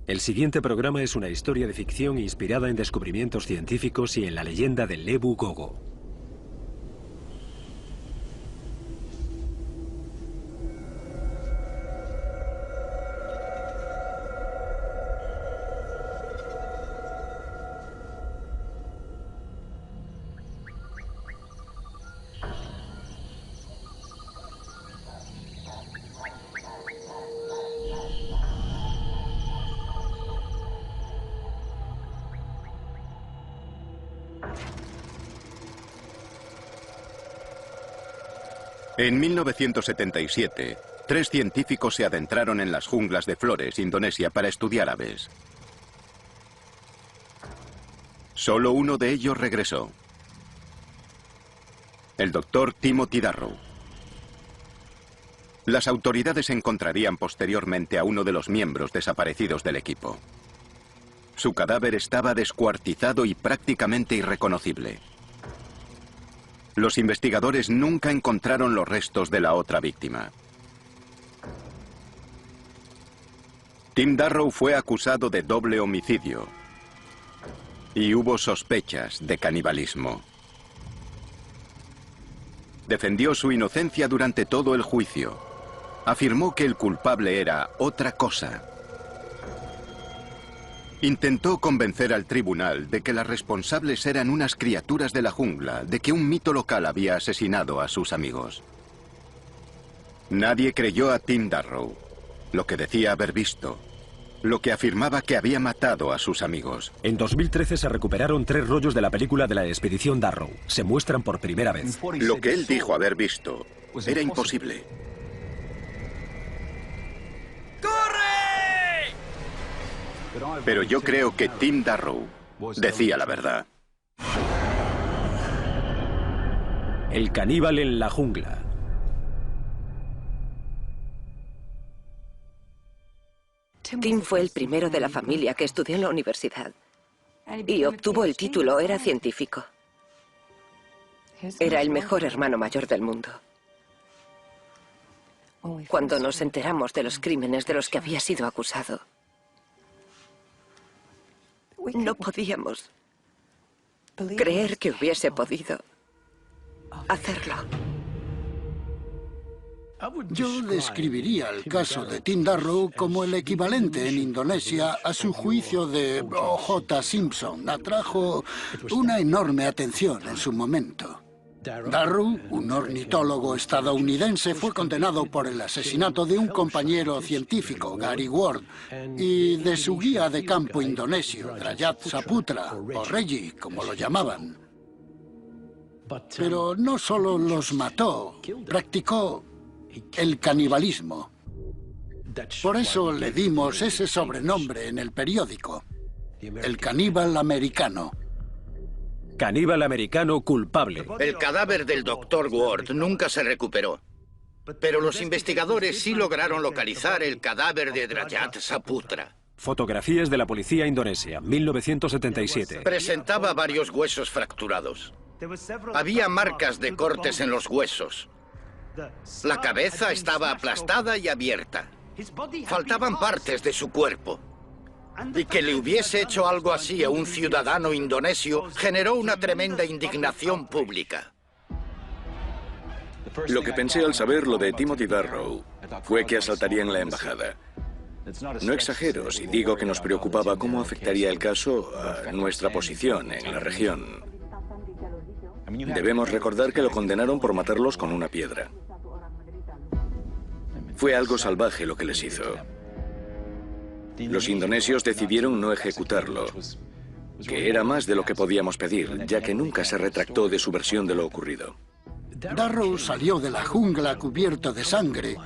El siguiente programa es una historia de ficción inspirada en descubrimientos científicos y en la leyenda del Lebu Gogo. En 1977, 3 científicos se adentraron en las junglas de Flores, Indonesia, para estudiar aves. Solo uno de ellos regresó. El doctor Timothy Darrow. Las autoridades encontrarían posteriormente a uno de los miembros desaparecidos del equipo. Su cadáver estaba descuartizado y prácticamente irreconocible. Los investigadores nunca encontraron los restos de la otra víctima. Tim Darrow fue acusado de doble homicidio y hubo sospechas de canibalismo. Defendió su inocencia durante todo el juicio. Afirmó que el culpable era otra cosa. Intentó convencer al tribunal de que las responsables eran unas criaturas de la jungla, de que un mito local había asesinado a sus amigos. Nadie creyó a Tim Darrow, lo que decía haber visto, lo que afirmaba que había matado a sus amigos. En 2013 se recuperaron 3 rollos de la película de la expedición Darrow. Se muestran por primera vez. Lo que él dijo haber visto era imposible. Pero yo creo que Tim Darrow decía la verdad. El caníbal en la jungla. Tim fue el primero de la familia que estudió en la universidad y obtuvo el título, era científico. Era el mejor hermano mayor del mundo. Cuando nos enteramos de los crímenes de los que había sido acusado, no podíamos creer que hubiese podido hacerlo. Yo describiría el caso de Tim Darrow como el equivalente en Indonesia a su juicio de O.J. Simpson. Atrajo una enorme atención en su momento. Darrow, un ornitólogo estadounidense, fue condenado por el asesinato de un compañero científico, Gary Ward, y de su guía de campo indonesio, Drajat Saputra, o Reggie, como lo llamaban. Pero no solo los mató, practicó el canibalismo. Por eso le dimos ese sobrenombre en el periódico, el caníbal americano. Caníbal americano culpable. El cadáver del Dr. Ward nunca se recuperó. Pero los investigadores sí lograron localizar el cadáver de Drajat Saputra. Fotografías de la policía indonesia, 1977. Presentaba varios huesos fracturados. Había marcas de cortes en los huesos. La cabeza estaba aplastada y abierta. Faltaban partes de su cuerpo. Y que le hubiese hecho algo así a un ciudadano indonesio generó una tremenda indignación pública. Lo que pensé al saber lo de Timothy Darrow fue que asaltarían la embajada. No exagero si digo que nos preocupaba cómo afectaría el caso a nuestra posición en la región. Debemos recordar que lo condenaron por matarlos con una piedra. Fue algo salvaje lo que les hizo. Los indonesios decidieron no ejecutarlo, que era más de lo que podíamos pedir, ya que nunca se retractó de su versión de lo ocurrido. Darrow salió de la jungla cubierto de sangre,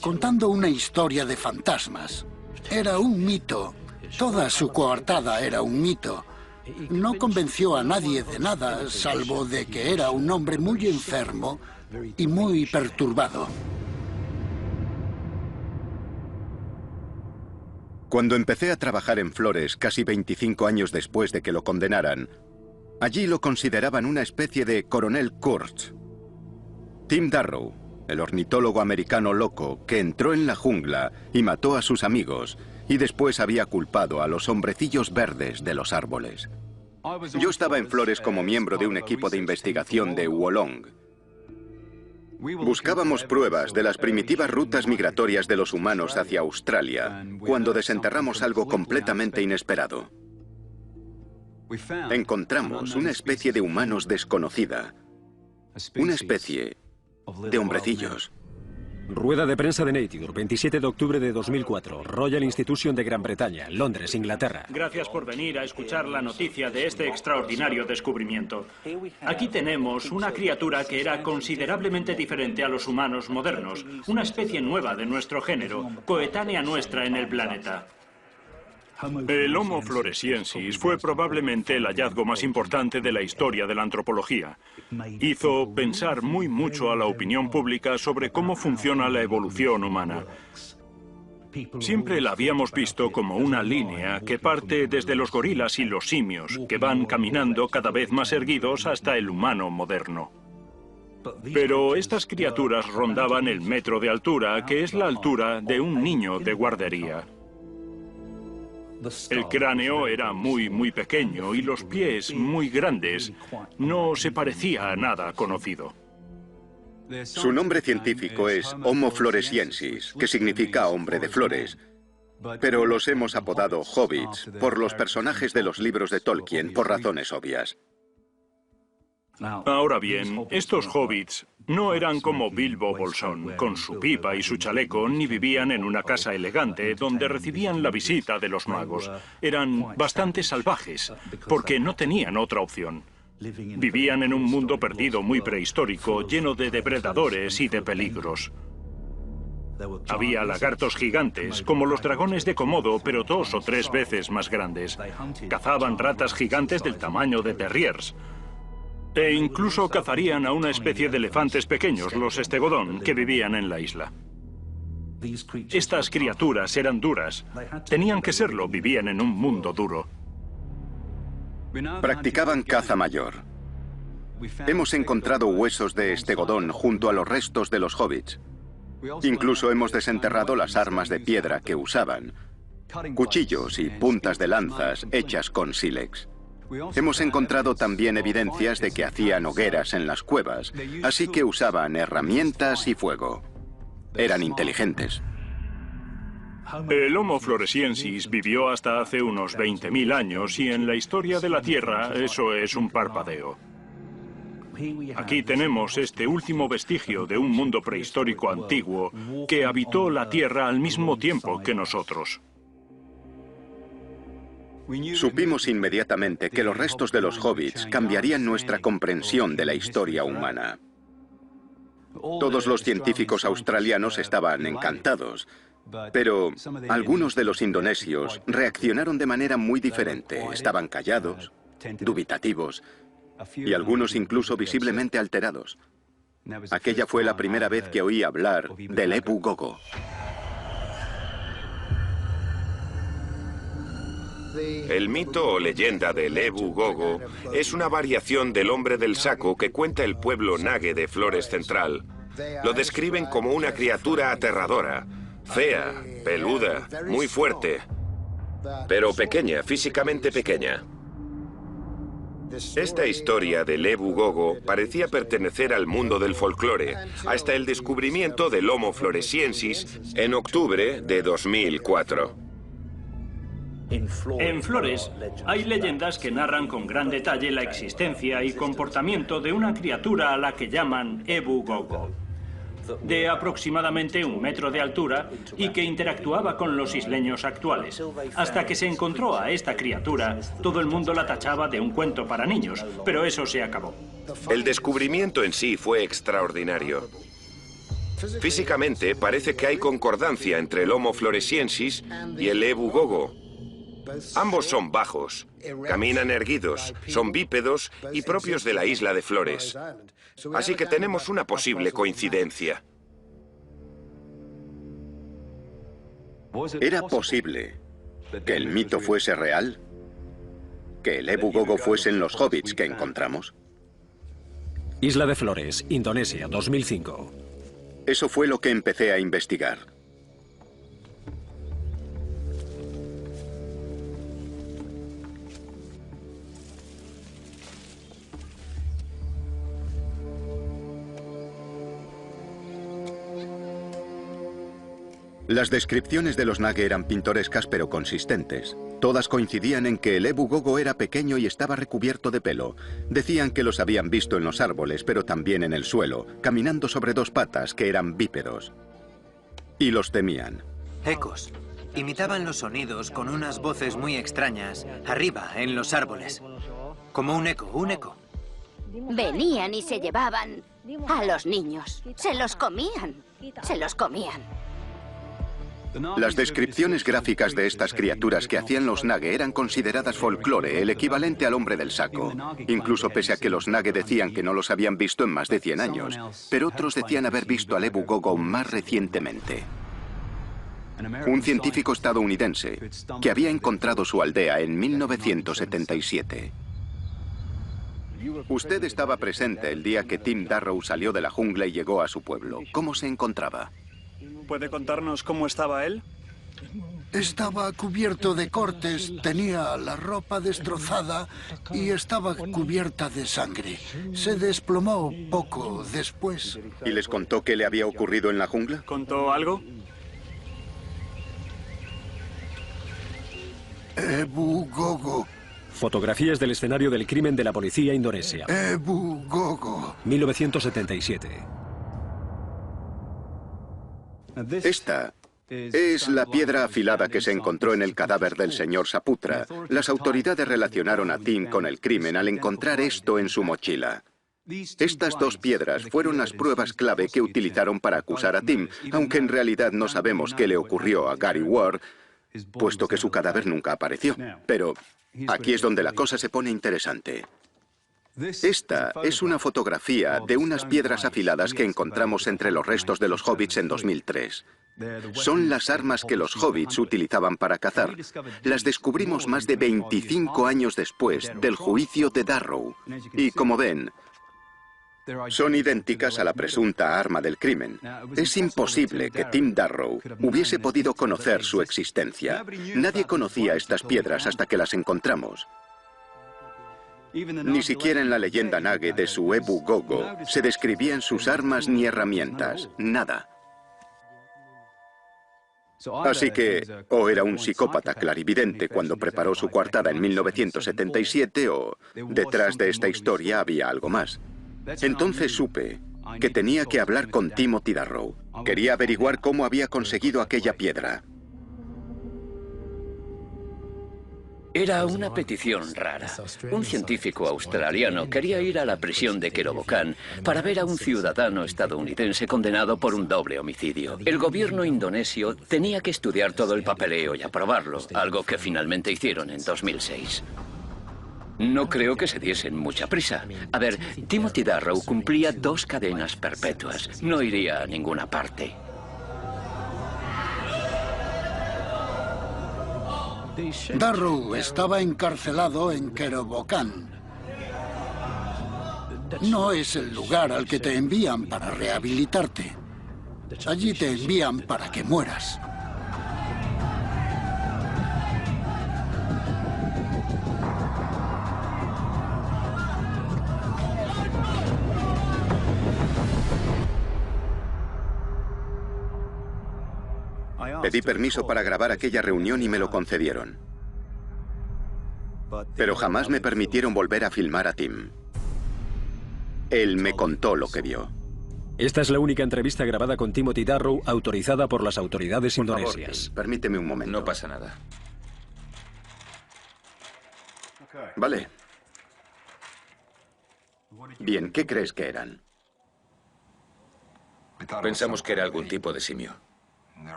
contando una historia de fantasmas. Era un mito. Toda su coartada era un mito. No convenció a nadie de nada, salvo de que era un hombre muy enfermo y muy perturbado. Cuando empecé a trabajar en Flores, casi 25 años después de que lo condenaran, allí lo consideraban una especie de coronel Kurtz. Tim Darrow el ornitólogo americano loco que entró en la jungla y mató a sus amigos y después había culpado a los hombrecillos verdes de los árboles. Yo estaba en Flores como miembro de un equipo de investigación de Wolong. Buscábamos pruebas de las primitivas rutas migratorias de los humanos hacia Australia cuando desenterramos algo completamente inesperado. Encontramos una especie de humanos desconocida, una especie de hombrecillos. Rueda de prensa de Nature, 27 de octubre de 2004, Royal Institution de Gran Bretaña, Londres, Inglaterra. Gracias por venir a escuchar la noticia de este extraordinario descubrimiento. Aquí tenemos una criatura que era considerablemente diferente a los humanos modernos, una especie nueva de nuestro género, coetánea nuestra en el planeta. El Homo floresiensis fue probablemente el hallazgo más importante de la historia de la antropología. Hizo pensar mucho a la opinión pública sobre cómo funciona la evolución humana. Siempre la habíamos visto como una línea que parte desde los gorilas y los simios, que van caminando cada vez más erguidos hasta el humano moderno. Pero estas criaturas rondaban el metro de altura, que es la altura de un niño de guardería. El cráneo era muy pequeño y los pies muy grandes. No se parecía a nada conocido. Su nombre científico es Homo floresiensis, que significa hombre de flores. Pero los hemos apodado hobbits por los personajes de los libros de Tolkien por razones obvias. Ahora bien, estos hobbits no eran como Bilbo Bolsón, con su pipa y su chaleco, ni vivían en una casa elegante donde recibían la visita de los magos. Eran bastante salvajes, porque no tenían otra opción. Vivían en un mundo perdido muy prehistórico, lleno de depredadores y de peligros. Había lagartos gigantes, como los dragones de Komodo, pero 2 o 3 veces más grandes. Cazaban ratas gigantes del tamaño de terriers. E incluso cazarían a una especie de elefantes pequeños, los estegodón, que vivían en la isla. Estas criaturas eran duras. Tenían que serlo, vivían en un mundo duro. Practicaban caza mayor. Hemos encontrado huesos de estegodón junto a los restos de los hobbits. Incluso hemos desenterrado las armas de piedra que usaban, cuchillos y puntas de lanzas hechas con sílex. Hemos encontrado también evidencias de que hacían hogueras en las cuevas, así que usaban herramientas y fuego. Eran inteligentes. El Homo floresiensis vivió hasta hace unos 20.000 años y en la historia de la Tierra eso es un parpadeo. Aquí tenemos este último vestigio de un mundo prehistórico antiguo que habitó la Tierra al mismo tiempo que nosotros. Supimos inmediatamente que los restos de los hobbits cambiarían nuestra comprensión de la historia humana. Todos los científicos australianos estaban encantados, pero algunos de los indonesios reaccionaron de manera muy diferente. Estaban callados, dubitativos y algunos incluso visiblemente alterados. Aquella fue la primera vez que oí hablar del Ebu Gogo. El mito o leyenda del Ebu Gogo es una variación del hombre del saco que cuenta el pueblo Nage de Flores Central. Lo describen como una criatura aterradora, fea, peluda, muy fuerte, pero pequeña, físicamente pequeña. Esta historia del Ebu Gogo parecía pertenecer al mundo del folclore, hasta el descubrimiento del Homo floresiensis en octubre de 2004. En Flores hay leyendas que narran con gran detalle la existencia y comportamiento de una criatura a la que llaman Ebu Gogo, de aproximadamente 1 metro de altura y que interactuaba con los isleños actuales. Hasta que se encontró a esta criatura, todo el mundo la tachaba de un cuento para niños, pero eso se acabó. El descubrimiento en sí fue extraordinario. Físicamente parece que hay concordancia entre el Homo floresiensis y el Ebu Gogo. Ambos son bajos, caminan erguidos, son bípedos y propios de la isla de Flores. Así que tenemos una posible coincidencia. ¿Era posible que el mito fuese real? ¿Que el Ebu Gogo fuesen los hobbits que encontramos? Isla de Flores, Indonesia, 2005. Eso fue lo que empecé a investigar. Las descripciones de los Nage eran pintorescas pero consistentes. Todas coincidían en que el Ebu Gogo era pequeño y estaba recubierto de pelo. Decían que los habían visto en los árboles, pero también en el suelo, caminando sobre dos patas que eran bípedos. Y los temían. Ecos. Imitaban los sonidos con unas voces muy extrañas, arriba, en los árboles. Como un eco, un eco. Venían y se llevaban a los niños. Se los comían. Se los comían. Las descripciones gráficas de estas criaturas que hacían los Nage eran consideradas folclore, el equivalente al hombre del saco. Incluso pese a que los Nage decían que no los habían visto en más de 100 años. Pero otros decían haber visto al Ebu Gogo más recientemente. Un científico estadounidense que había encontrado su aldea en 1977. Usted estaba presente el día que Tim Darrow salió de la jungla y llegó a su pueblo. ¿Cómo se encontraba? ¿Puede contarnos cómo estaba él? Estaba cubierto de cortes, tenía la ropa destrozada y estaba cubierta de sangre. Se desplomó poco después. ¿Y les contó qué le había ocurrido en la jungla? ¿Contó algo? Ebu Gogo. Fotografías del escenario del crimen de la policía indonesia. Ebu Gogo. 1977. Esta es la piedra afilada que se encontró en el cadáver del señor Saputra. Las autoridades relacionaron a Tim con el crimen al encontrar esto en su mochila. Estas dos piedras fueron las pruebas clave que utilizaron para acusar a Tim, aunque en realidad no sabemos qué le ocurrió a Gary Ward, puesto que su cadáver nunca apareció. Pero aquí es donde la cosa se pone interesante. Esta es una fotografía de unas piedras afiladas que encontramos entre los restos de los hobbits en 2003. Son las armas que los hobbits utilizaban para cazar. Las descubrimos más de 25 años después del juicio de Darrow. Y como ven, son idénticas a la presunta arma del crimen. Es imposible que Tim Darrow hubiese podido conocer su existencia. Nadie conocía estas piedras hasta que las encontramos. Ni siquiera en la leyenda Nage de su Ebu Gogo se describían sus armas ni herramientas, nada. Así que o era un psicópata clarividente cuando preparó su coartada en 1977 o detrás de esta historia había algo más. Entonces supe que tenía que hablar con Timothy Darrow. Quería averiguar cómo había conseguido aquella piedra. Era una petición rara. Un científico australiano quería ir a la prisión de Kerobokan para ver a un ciudadano estadounidense condenado por un doble homicidio. El gobierno indonesio tenía que estudiar todo el papeleo y aprobarlo, algo que finalmente hicieron en 2006. No creo que se diesen mucha prisa. A ver, Timothy Darrow cumplía 2 cadenas perpetuas. No iría a ninguna parte. Darrow estaba encarcelado en Kerobokan. No es el lugar al que te envían para rehabilitarte. Allí te envían para que mueras. Pedí permiso para grabar aquella reunión y me lo concedieron. Pero jamás me permitieron volver a filmar a Tim. Él me contó lo que vio. Esta es la única entrevista grabada con Timothy Darrow autorizada por las autoridades indonesias. Por favor, permíteme un momento. No pasa nada. Vale. Bien, ¿qué crees que eran? Pensamos que era algún tipo de simio.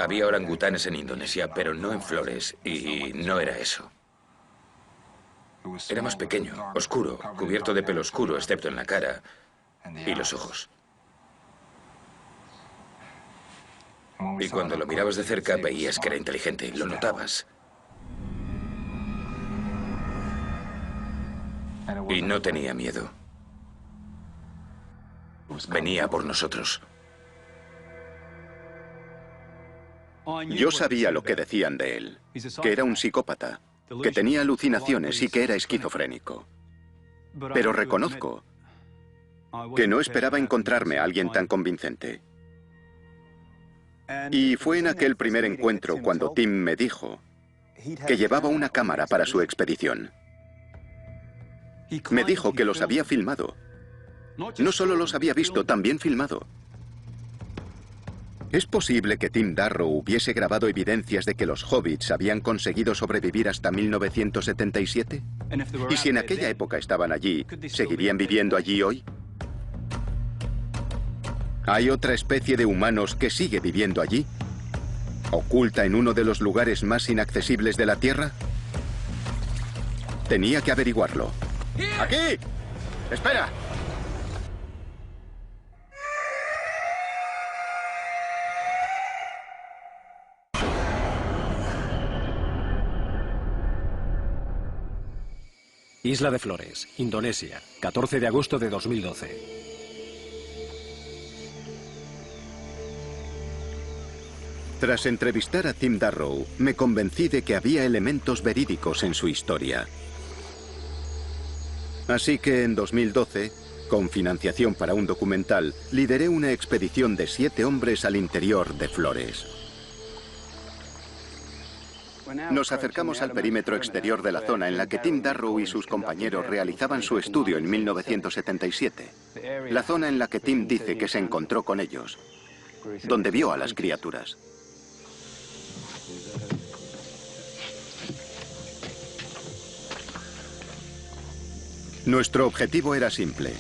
Había orangutanes en Indonesia, pero no en Flores, y no era eso. Era más pequeño, oscuro, cubierto de pelo oscuro, excepto en la cara y los ojos. Y cuando lo mirabas de cerca veías que era inteligente, lo notabas. Y no tenía miedo. Venía por nosotros. Yo sabía lo que decían de él, que era un psicópata, que tenía alucinaciones y que era esquizofrénico. Pero reconozco que no esperaba encontrarme a alguien tan convincente. Y fue en aquel primer encuentro cuando Tim me dijo que llevaba una cámara para su expedición. Me dijo que los había filmado. No solo los había visto, también filmado. ¿Es posible que Tim Darrow hubiese grabado evidencias de que los hobbits habían conseguido sobrevivir hasta 1977? ¿Y si en aquella época estaban allí, seguirían viviendo allí hoy? ¿Hay otra especie de humanos que sigue viviendo allí? ¿Oculta en uno de los lugares más inaccesibles de la Tierra? Tenía que averiguarlo. ¡Aquí! ¡Espera! Isla de Flores, Indonesia, 14 de agosto de 2012. Tras entrevistar a Tim Darrow, me convencí de que había elementos verídicos en su historia. Así que en 2012, con financiación para un documental, lideré una expedición de 7 hombres al interior de Flores. Nos acercamos al perímetro exterior de la zona en la que Tim Darrow y sus compañeros realizaban su estudio en 1977. La zona en la que Tim dice que se encontró con ellos, donde vio a las criaturas. Nuestro objetivo era simple: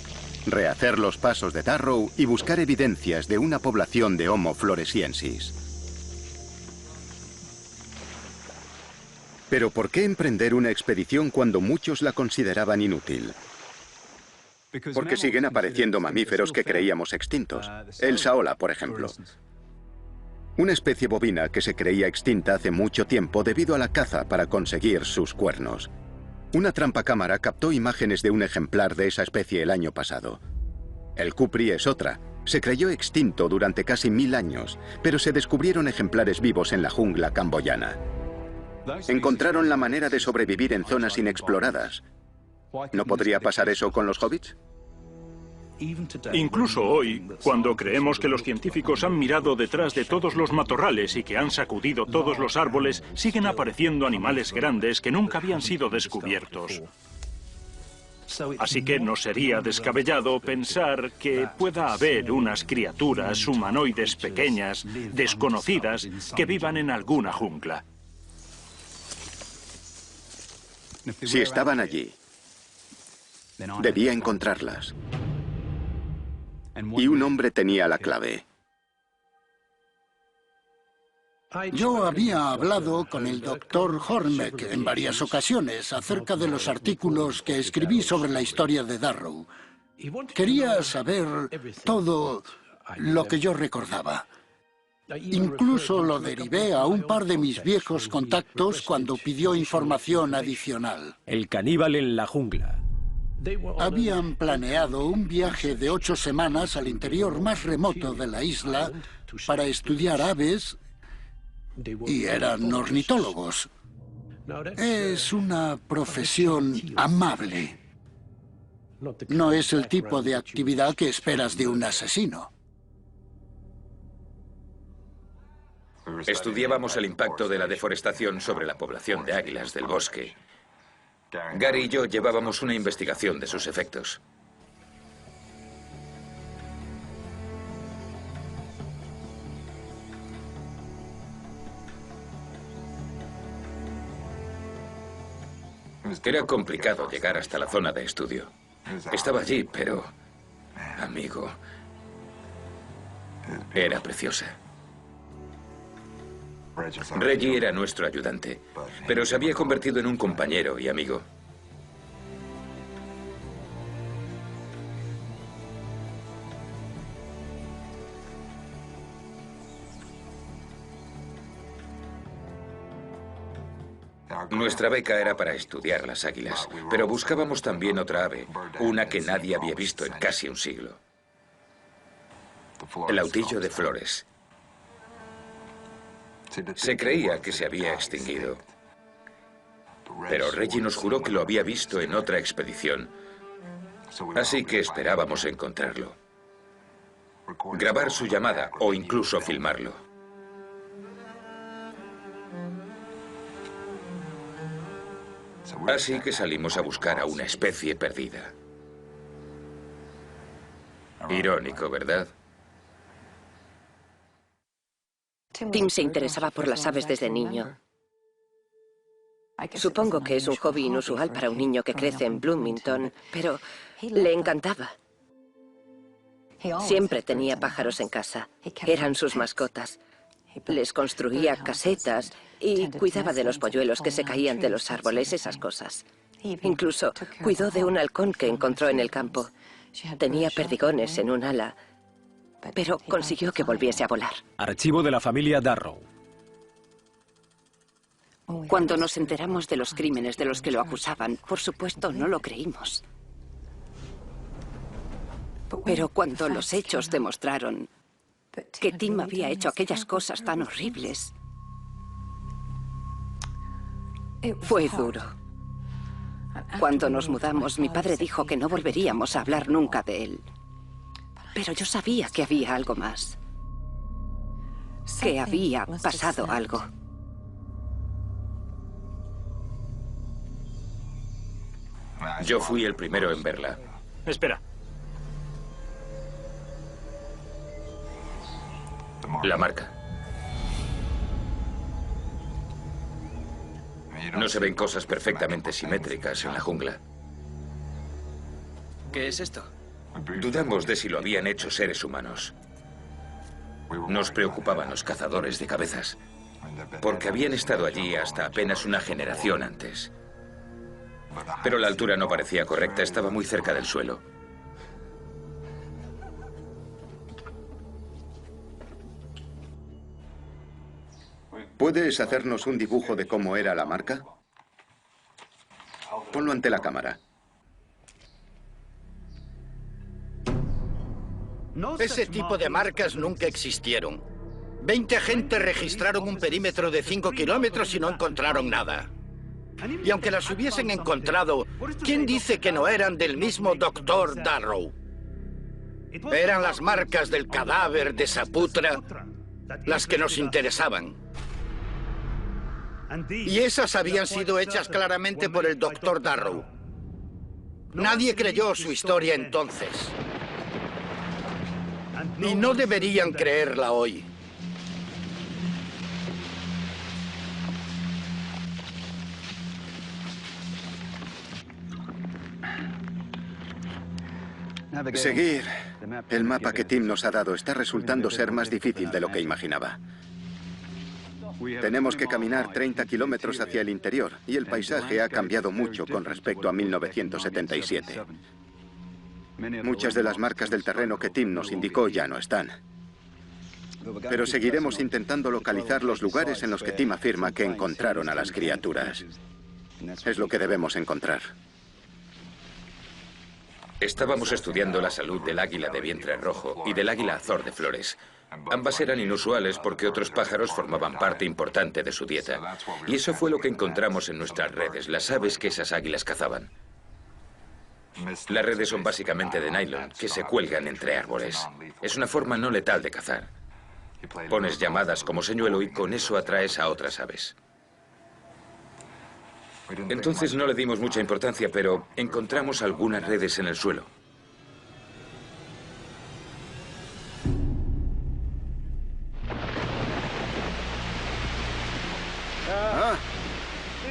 rehacer los pasos de Darrow y buscar evidencias de una población de Homo floresiensis. Pero ¿por qué emprender una expedición cuando muchos la consideraban inútil? Porque siguen apareciendo mamíferos que creíamos extintos. El saola, por ejemplo. Una especie bovina que se creía extinta hace mucho tiempo debido a la caza para conseguir sus cuernos. Una trampacámara captó imágenes de un ejemplar de esa especie el año pasado. El cupri es otra. Se creyó extinto durante casi 1000 años, pero se descubrieron ejemplares vivos en la jungla camboyana. Encontraron la manera de sobrevivir en zonas inexploradas. ¿No podría pasar eso con los hobbits? Incluso hoy, cuando creemos que los científicos han mirado detrás de todos los matorrales y que han sacudido todos los árboles, siguen apareciendo animales grandes que nunca habían sido descubiertos. Así que no sería descabellado pensar que pueda haber unas criaturas humanoides pequeñas, desconocidas, que vivan en alguna jungla. Si estaban allí, debía encontrarlas. Y un hombre tenía la clave. Yo había hablado con el Dr. Hornbeck en varias ocasiones acerca de los artículos que escribí sobre la historia de Darrow. Quería saber todo lo que yo recordaba. Incluso lo derivé a un par de mis viejos contactos cuando pidió información adicional. El caníbal en la jungla. Habían planeado un viaje de 8 semanas al interior más remoto de la isla para estudiar aves y eran ornitólogos. Es una profesión amable. No es el tipo de actividad que esperas de un asesino. Estudiábamos el impacto de la deforestación sobre la población de águilas del bosque. Gary y yo llevábamos una investigación de sus efectos. Era complicado llegar hasta la zona de estudio. Estaba allí, pero, amigo, era preciosa. Reggie era nuestro ayudante, pero se había convertido en un compañero y amigo. Nuestra beca era para estudiar las águilas, pero buscábamos también otra ave, una que nadie había visto en casi un siglo. El autillo de Flores. Se creía que se había extinguido. Pero Reggie nos juró que lo había visto en otra expedición. Así que esperábamos encontrarlo. Grabar su llamada o incluso filmarlo. Así que salimos a buscar a una especie perdida. Irónico, ¿verdad? Tim se interesaba por las aves desde niño. Supongo que es un hobby inusual para un niño que crece en Bloomington, pero le encantaba. Siempre tenía pájaros en casa. Eran sus mascotas. Les construía casetas y cuidaba de los polluelos que se caían de los árboles, esas cosas. Incluso cuidó de un halcón que encontró en el campo. Tenía perdigones en un ala, pero consiguió que volviese a volar. Archivo de la familia Darrow. Cuando nos enteramos de los crímenes de los que lo acusaban, por supuesto no lo creímos. Pero cuando los hechos demostraron que Tim había hecho aquellas cosas tan horribles, fue duro. Cuando nos mudamos, mi padre dijo que no volveríamos a hablar nunca de él. Pero yo sabía que había algo más. Que había pasado algo. Yo fui el primero en verla. Espera. La marca. No se ven cosas perfectamente simétricas en la jungla. ¿Qué es esto? Dudamos de si lo habían hecho seres humanos. Nos preocupaban los cazadores de cabezas, porque habían estado allí hasta apenas una generación antes. Pero la altura no parecía correcta, estaba muy cerca del suelo. ¿Puedes hacernos un dibujo de cómo era la marca? Ponlo ante la cámara. Ese tipo de marcas nunca existieron. 20 agentes registraron un perímetro de 5 kilómetros y no encontraron nada. Y aunque las hubiesen encontrado, ¿quién dice que no eran del mismo Dr. Darrow? Eran las marcas del cadáver de Saputra las que nos interesaban. Y esas habían sido hechas claramente por el Dr. Darrow. Nadie creyó su historia entonces. Y no deberían creerla hoy. Seguir el mapa que Tim nos ha dado está resultando ser más difícil de lo que imaginaba. Tenemos que caminar 30 kilómetros hacia el interior y el paisaje ha cambiado mucho con respecto a 1977. Muchas de las marcas del terreno que Tim nos indicó ya no están. Pero seguiremos intentando localizar los lugares en los que Tim afirma que encontraron a las criaturas. Es lo que debemos encontrar. Estábamos estudiando la salud del águila de vientre rojo y del águila azor de flores. Ambas eran inusuales porque otros pájaros formaban parte importante de su dieta. Y eso fue lo que encontramos en nuestras redes, las aves que esas águilas cazaban. Las redes son básicamente de nylon, que se cuelgan entre árboles. Es una forma no letal de cazar. Pones llamadas como señuelo y con eso atraes a otras aves. Entonces no le dimos mucha importancia, pero encontramos algunas redes en el suelo. Ah,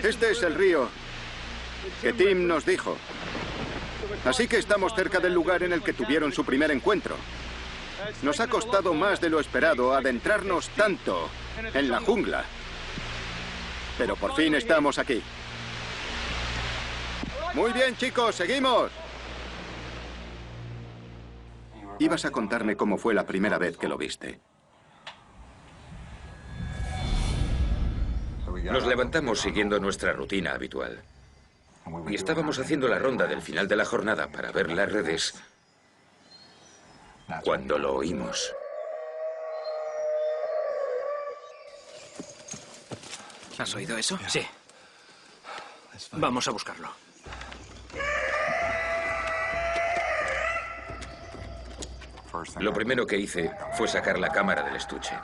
este es el río que Tim nos dijo. Así que estamos cerca del lugar en el que tuvieron su primer encuentro. Nos ha costado más de lo esperado adentrarnos tanto en la jungla. Pero por fin estamos aquí. Muy bien, chicos, seguimos. Ibas a contarme cómo fue la primera vez que lo viste. Nos levantamos siguiendo nuestra rutina habitual. Y estábamos haciendo la ronda del final de la jornada para ver las redes cuando lo oímos. ¿Has oído eso? Sí. Vamos a buscarlo. Lo primero que hice fue sacar la cámara del estuche.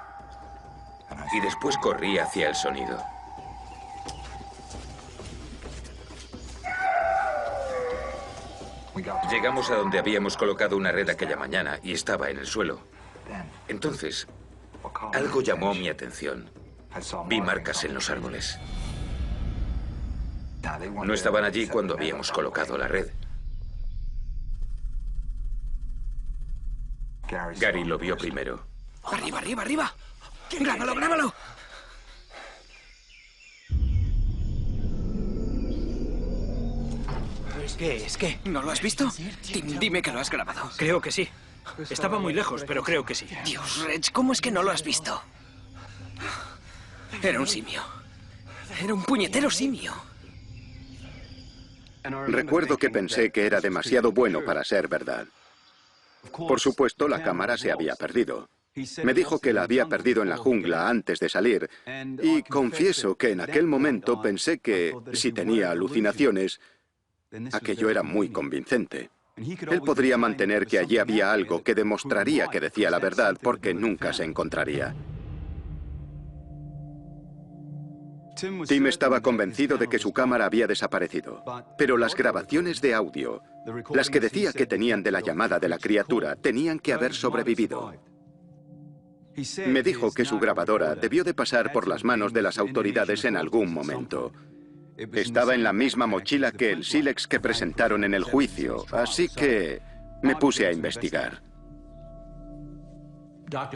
Y después corrí hacia el sonido. Llegamos a donde habíamos colocado una red aquella mañana y estaba en el suelo. Entonces, algo llamó mi atención. Vi marcas en los árboles. No estaban allí cuando habíamos colocado la red. Gary lo vio primero. ¡Arriba, arriba, arriba! ¡Grábalo, grábalo! ¿Qué es? ¿Qué? ¿No lo has visto? Dime que lo has grabado. Creo que sí. Estaba muy lejos, pero creo que sí. Dios, Reg, ¿cómo es que no lo has visto? Era un simio. Era un puñetero simio. Recuerdo que pensé que era demasiado bueno para ser verdad. Por supuesto, la cámara se había perdido. Me dijo que la había perdido en la jungla antes de salir, y confieso que en aquel momento pensé que, si tenía alucinaciones, aquello era muy convincente. Él podría mantener que allí había algo que demostraría que decía la verdad porque nunca se encontraría. Tim estaba convencido de que su cámara había desaparecido, pero las grabaciones de audio, las que decía que tenían de la llamada de la criatura, tenían que haber sobrevivido. Me dijo que su grabadora debió de pasar por las manos de las autoridades en algún momento. Estaba en la misma mochila que el sílex que presentaron en el juicio, así que me puse a investigar.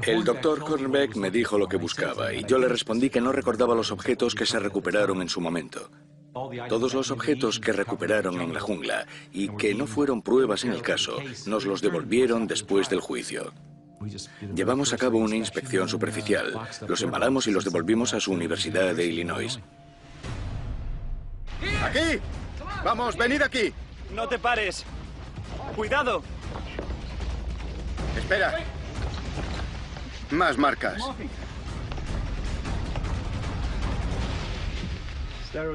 El doctor Hornbeck me dijo lo que buscaba y yo le respondí que no recordaba los objetos que se recuperaron en su momento. Todos los objetos que recuperaron en la jungla y que no fueron pruebas en el caso, nos los devolvieron después del juicio. Llevamos a cabo una inspección superficial, los embalamos y los devolvimos a su Universidad de Illinois. ¡Aquí! ¡Vamos, venid aquí! ¡No te pares! ¡Cuidado! Espera. Más marcas.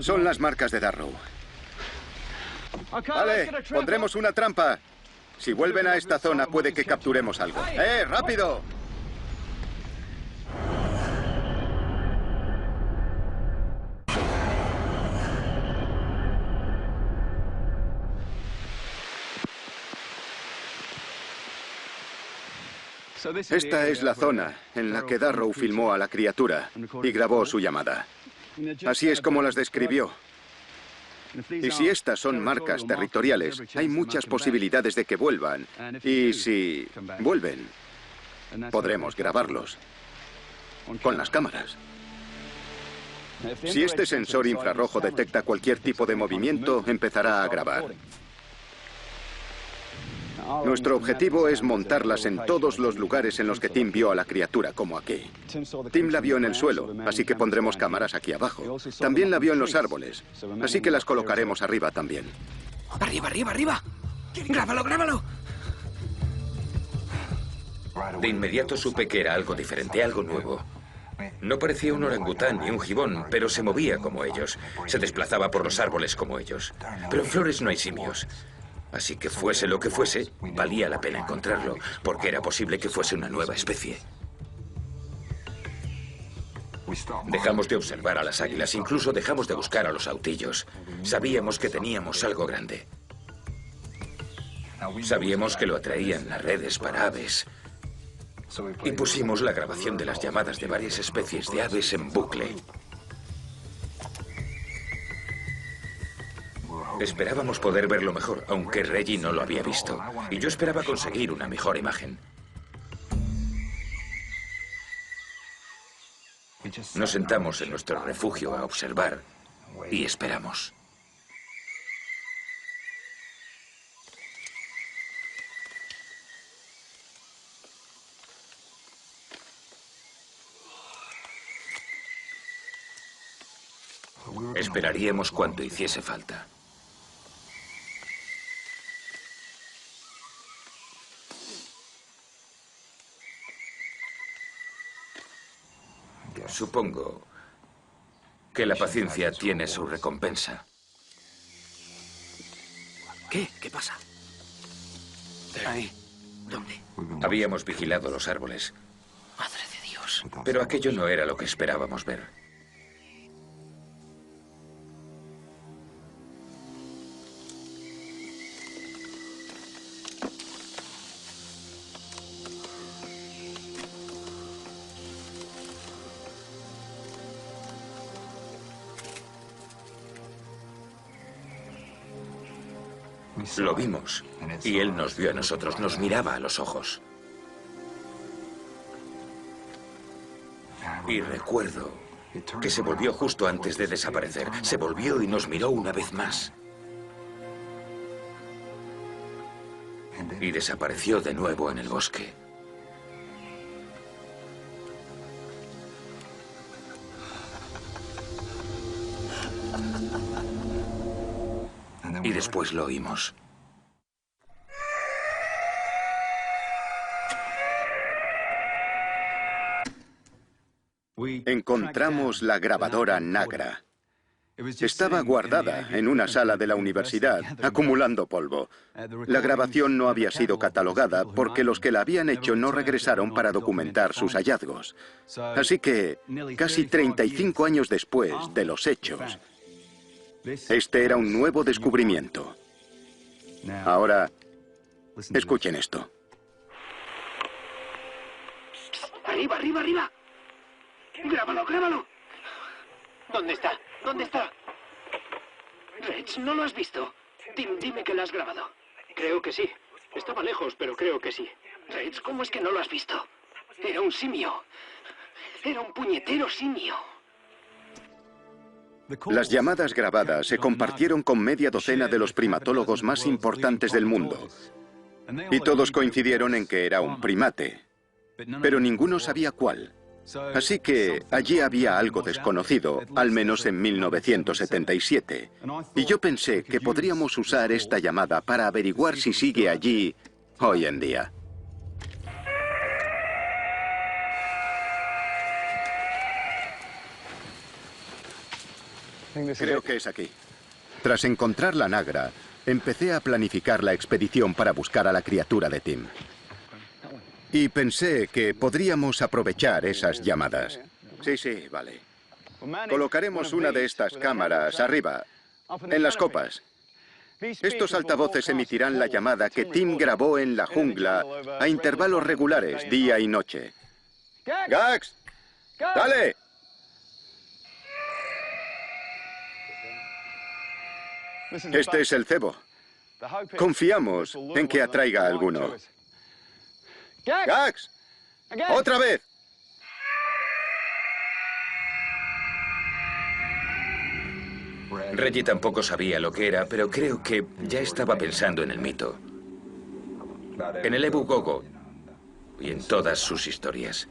Son las marcas de Darrow. Vale, pondremos una trampa. Si vuelven a esta zona puede que capturemos algo. ¡Rápido! Esta es la zona en la que Darrow filmó a la criatura y grabó su llamada. Así es como las describió. Y si estas son marcas territoriales, hay muchas posibilidades de que vuelvan. Y si vuelven, podremos grabarlos con las cámaras. Si este sensor infrarrojo detecta cualquier tipo de movimiento, empezará a grabar. Nuestro objetivo es montarlas en todos los lugares en los que Tim vio a la criatura, como aquí. Tim la vio en el suelo, así que pondremos cámaras aquí abajo. También la vio en los árboles, así que las colocaremos arriba también. ¡Arriba, arriba, arriba! ¡Grábalo, grábalo! De inmediato supe que era algo diferente, algo nuevo. No parecía un orangután ni un gibón, pero se movía como ellos. Se desplazaba por los árboles como ellos. Pero en Flores no hay simios. Así que fuese lo que fuese, valía la pena encontrarlo, porque era posible que fuese una nueva especie. Dejamos de observar a las águilas, incluso dejamos de buscar a los autillos. Sabíamos que teníamos algo grande. Sabíamos que lo atraían las redes para aves. Y pusimos la grabación de las llamadas de varias especies de aves en bucle. Esperábamos poder verlo mejor, aunque Reggie no lo había visto. Y yo esperaba conseguir una mejor imagen. Nos sentamos en nuestro refugio a observar y esperamos. Esperaríamos cuanto hiciese falta. Supongo que la paciencia tiene su recompensa. ¿Qué? ¿Qué pasa? Ahí. ¿Dónde? Habíamos vigilado los árboles, Madre de Dios. pero aquello no era lo que esperábamos ver. Lo vimos, y él nos vio a nosotros, nos miraba a los ojos. Y recuerdo que se volvió justo antes de desaparecer. Se volvió y nos miró una vez más. Y desapareció de nuevo en el bosque. Y después lo oímos. Encontramos la grabadora Nagra. Estaba guardada en una sala de la universidad, acumulando polvo. La grabación no había sido catalogada porque los que la habían hecho no regresaron para documentar sus hallazgos. Así que, casi 35 años después de los hechos, este era un nuevo descubrimiento. Ahora, escuchen esto. ¡Arriba, arriba, arriba! ¡Grábalo, grábalo! ¿Dónde está? ¿Dónde está? Reg, ¿no lo has visto? Tim, dime que lo has grabado. Creo que sí. Estaba lejos, pero creo que sí. Reg, ¿cómo es que no lo has visto? Era un simio. Era un puñetero simio. Las llamadas grabadas se compartieron con media docena de los primatólogos más importantes del mundo. Y todos coincidieron en que era un primate. Pero ninguno sabía cuál. Así que allí había algo desconocido, al menos en 1977. Y yo pensé que podríamos usar esta llamada para averiguar si sigue allí hoy en día. Creo que es aquí. Tras encontrar la Nagra, empecé a planificar la expedición para buscar a la criatura de Tim. Y pensé que podríamos aprovechar esas llamadas. Sí, vale. Colocaremos una de estas cámaras arriba, en las copas. Estos altavoces emitirán la llamada que Tim grabó en la jungla a intervalos regulares, día y noche. ¡Gax! ¡Dale! Este es el cebo. Confiamos en que atraiga a alguno. ¡Gax! ¡Otra vez! Reggie tampoco sabía lo que era, pero creo que ya estaba pensando en el mito. En el Ebu Gogo y en todas sus historias.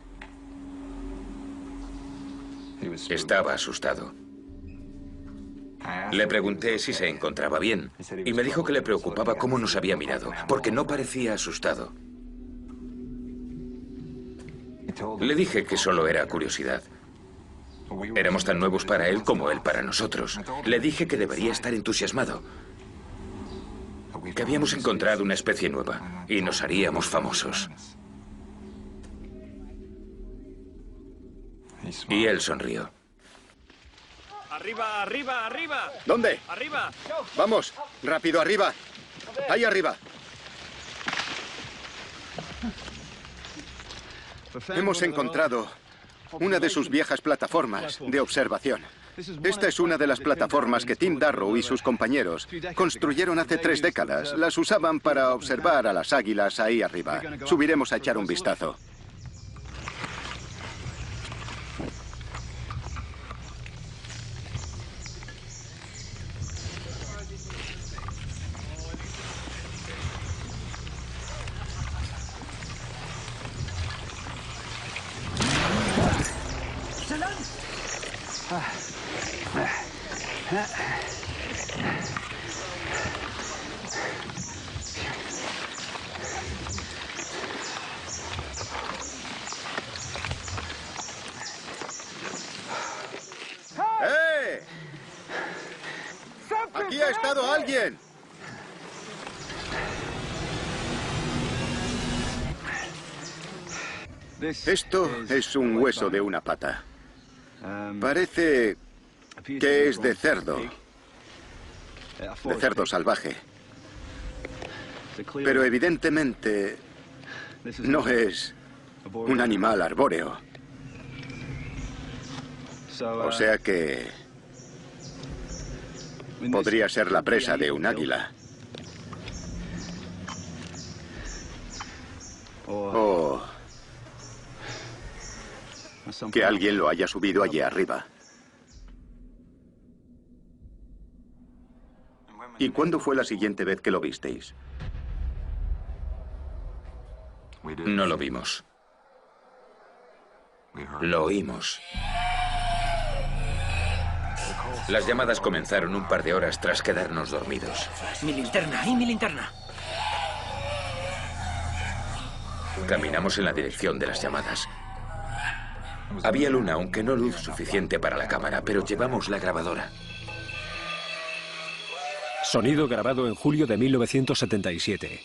Estaba asustado. Le pregunté si se encontraba bien y me dijo que le preocupaba cómo nos había mirado, porque no parecía asustado. Le dije que solo era curiosidad. Éramos tan nuevos para él como él para nosotros. Le dije que debería estar entusiasmado, que habíamos encontrado una especie nueva y nos haríamos famosos. Y él sonrió. ¡Arriba, arriba, arriba! ¿Dónde? ¡Arriba! Vamos, rápido, arriba. Ahí arriba. Hemos encontrado una de sus viejas plataformas de observación. Esta es una de las plataformas que Tim Darrow y sus compañeros construyeron hace 3 décadas. Las usaban para observar a las águilas ahí arriba. Subiremos a echar un vistazo. ¡Aquí ha estado alguien! Esto es un hueso de una pata. Parece que es de cerdo salvaje. Pero evidentemente no es un animal arbóreo. O sea que podría ser la presa de un águila. O que alguien lo haya subido allí arriba. ¿Y cuándo fue la siguiente vez que lo visteis? No lo vimos. Lo oímos. Las llamadas comenzaron un par de horas tras quedarnos dormidos. Mi linterna, ¡ay, mi linterna! Caminamos en la dirección de las llamadas. Había luna, aunque no luz suficiente para la cámara, pero llevamos la grabadora. Sonido grabado en julio de 1977.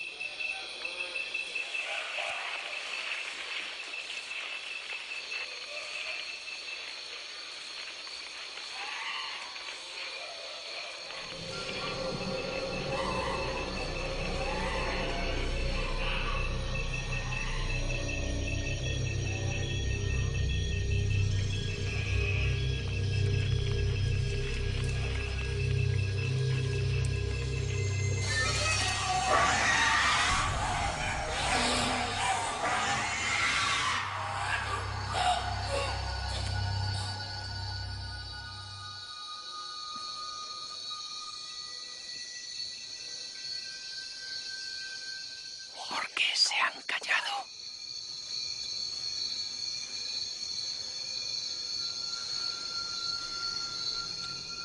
¿Por qué se han callado?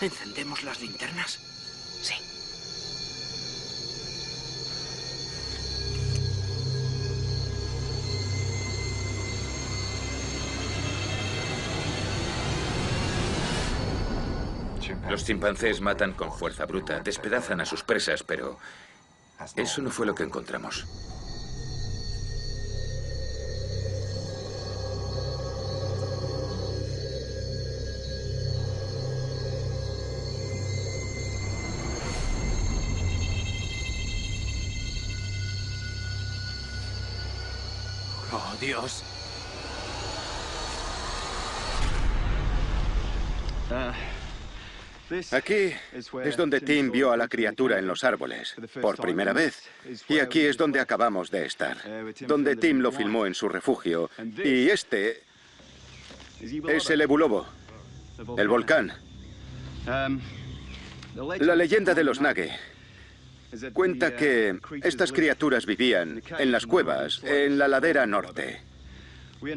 ¿Encendemos las linternas? Sí. Los chimpancés matan con fuerza bruta, despedazan a sus presas, pero eso no fue lo que encontramos. ¡Oh, Dios! Aquí es donde Tim vio a la criatura en los árboles, por primera vez. Y aquí es donde acabamos de estar, donde Tim lo filmó en su refugio. Y este es el Ebu Lobo, el volcán. La leyenda de los Nage cuenta que estas criaturas vivían en las cuevas, en la ladera norte.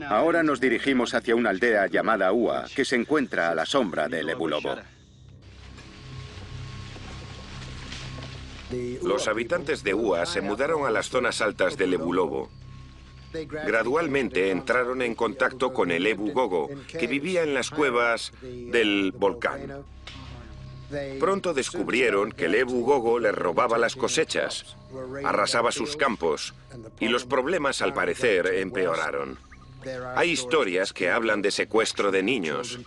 Ahora nos dirigimos hacia una aldea llamada Ua, que se encuentra a la sombra del Ebu Lobo. Los habitantes de Ua se mudaron a las zonas altas del Ebu Lobo. Gradualmente entraron en contacto con el Ebu Gogo, que vivía en las cuevas del volcán. Pronto descubrieron que el Ebu Gogo les robaba las cosechas, arrasaba sus campos, y los problemas, al parecer, empeoraron. Hay historias que hablan de secuestro de niños.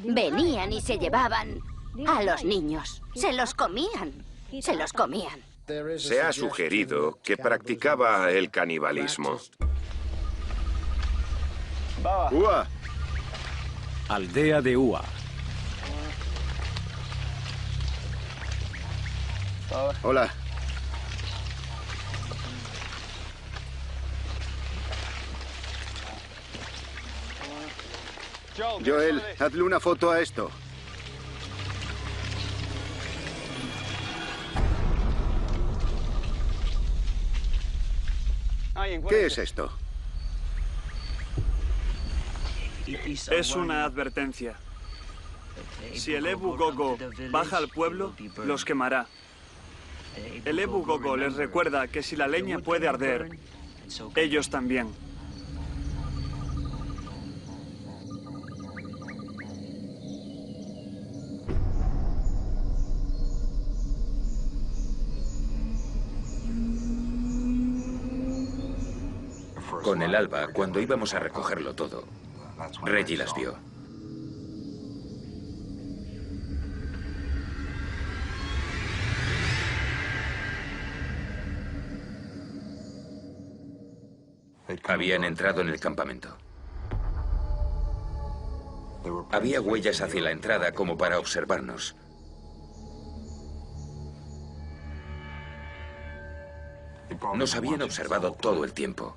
Venían y se llevaban a los niños. Se los comían. Se los comían. Se ha sugerido que practicaba el canibalismo. Ua. Aldea de Ua. Hola. Joel, hazle una foto a esto. ¿Qué es esto? Es una advertencia. Si el Ebu Gogo baja al pueblo, los quemará. El Ebu Gogo les recuerda que si la leña puede arder, ellos también. Con el alba, cuando íbamos a recogerlo todo, Reggie las vio. Habían entrado en el campamento. Había huellas hacia la entrada como para observarnos. Nos habían observado todo el tiempo.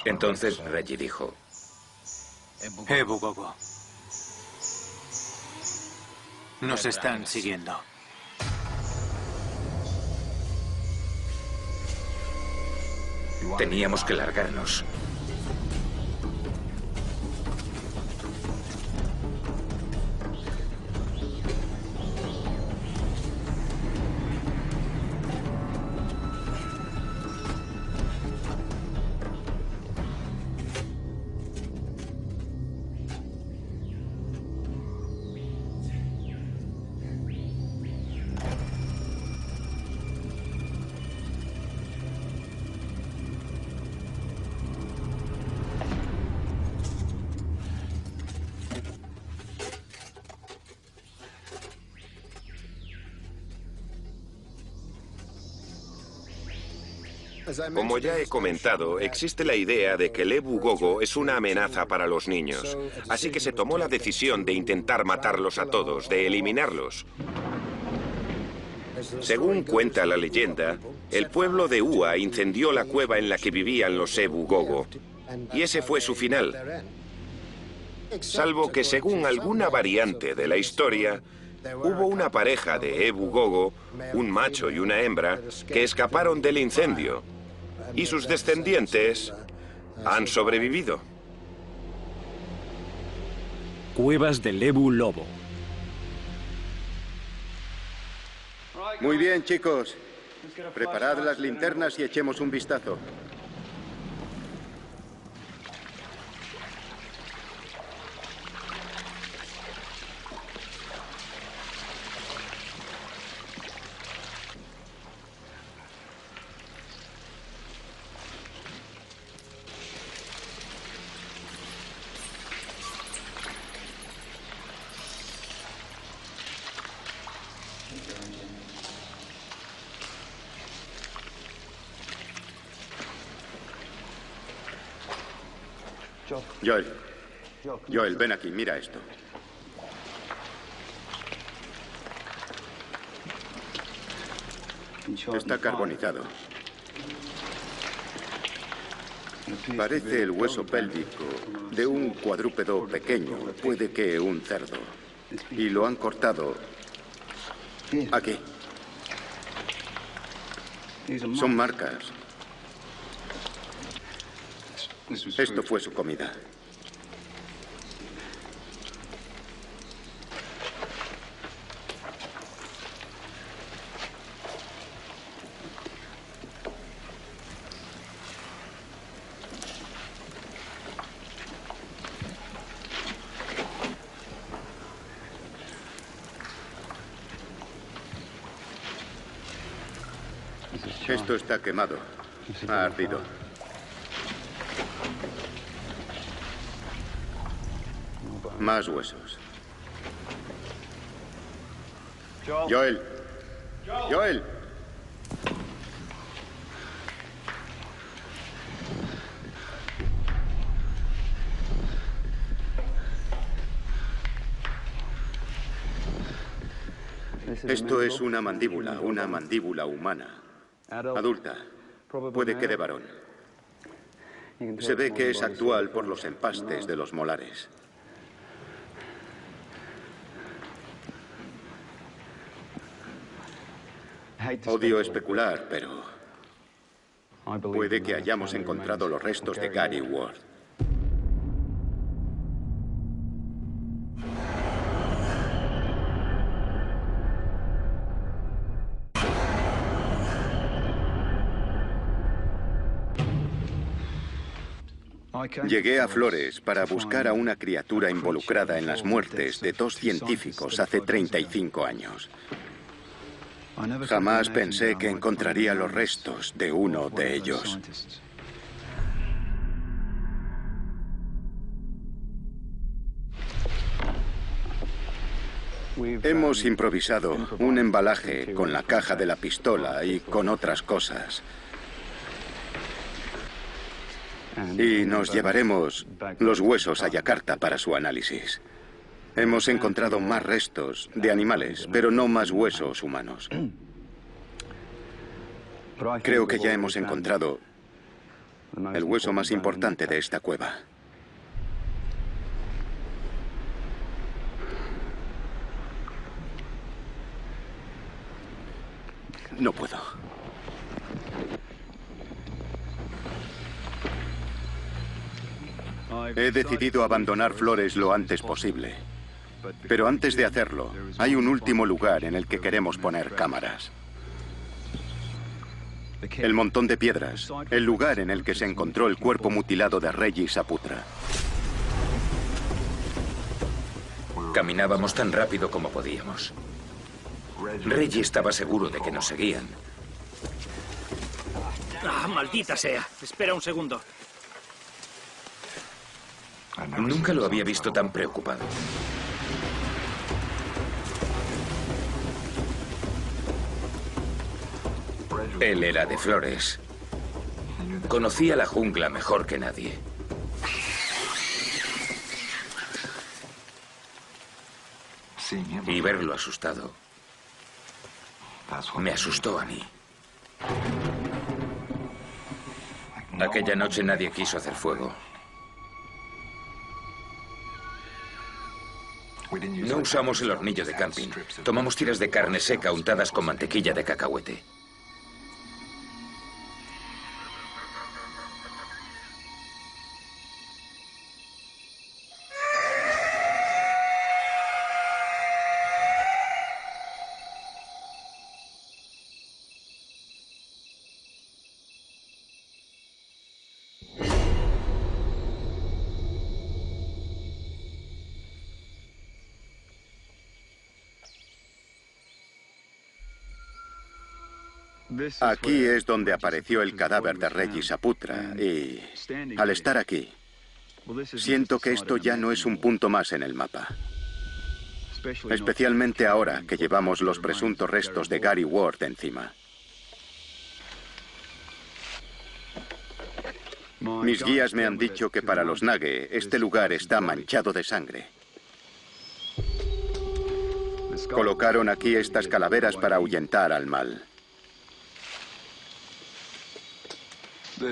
Entonces Reggie dijo: Ebu Gogo. Nos están siguiendo. Teníamos que largarnos. Como ya he comentado, existe la idea de que el Ebu Gogo es una amenaza para los niños, así que se tomó la decisión de intentar matarlos a todos, de eliminarlos. Según cuenta la leyenda, el pueblo de Ua incendió la cueva en la que vivían los Ebu Gogo, y ese fue su final. Salvo que según alguna variante de la historia, hubo una pareja de Ebu Gogo, un macho y una hembra, que escaparon del incendio, y sus descendientes han sobrevivido. Cuevas del Ebu Lobo. Muy bien, chicos. Preparad las linternas y echemos un vistazo. Joel, ven aquí, mira esto. Está carbonizado. Parece el hueso pélvico de un cuadrúpedo pequeño, puede que un cerdo. Y lo han cortado aquí. Son marcas. Esto fue su comida. Esto está quemado. Ha ardido. Más huesos. Joel. Joel. Esto es una mandíbula humana. Adulta. Puede que de varón. Se ve que es actual por los empastes de los molares. Odio especular, pero puede que hayamos encontrado los restos de Gary Ward. Llegué a Flores para buscar a una criatura involucrada en las muertes de 2 científicos hace 35 años. Jamás pensé que encontraría los restos de uno de ellos. Hemos improvisado un embalaje con la caja de la pistola y con otras cosas. Y nos llevaremos los huesos a Yakarta para su análisis. Hemos encontrado más restos de animales, pero no más huesos humanos. Creo que ya hemos encontrado el hueso más importante de esta cueva. No puedo. He decidido abandonar Flores lo antes posible. Pero antes de hacerlo, hay un último lugar en el que queremos poner cámaras. El montón de piedras, el lugar en el que se encontró el cuerpo mutilado de Reggie Saputra. Caminábamos tan rápido como podíamos. Reggie estaba seguro de que nos seguían. ¡Ah, maldita sea! Espera un segundo. Nunca lo había visto tan preocupado. Él era de Flores. Conocía la jungla mejor que nadie. Y verlo asustado me asustó a mí. Aquella noche nadie quiso hacer fuego. No usamos el hornillo de camping. Tomamos tiras de carne seca untadas con mantequilla de cacahuete. Aquí es donde apareció el cadáver de Reggie Saputra y, al estar aquí, siento que esto ya no es un punto más en el mapa. Especialmente ahora que llevamos los presuntos restos de Gary Ward encima. Mis guías me han dicho que para los Nage este lugar está manchado de sangre. Colocaron aquí estas calaveras para ahuyentar al mal.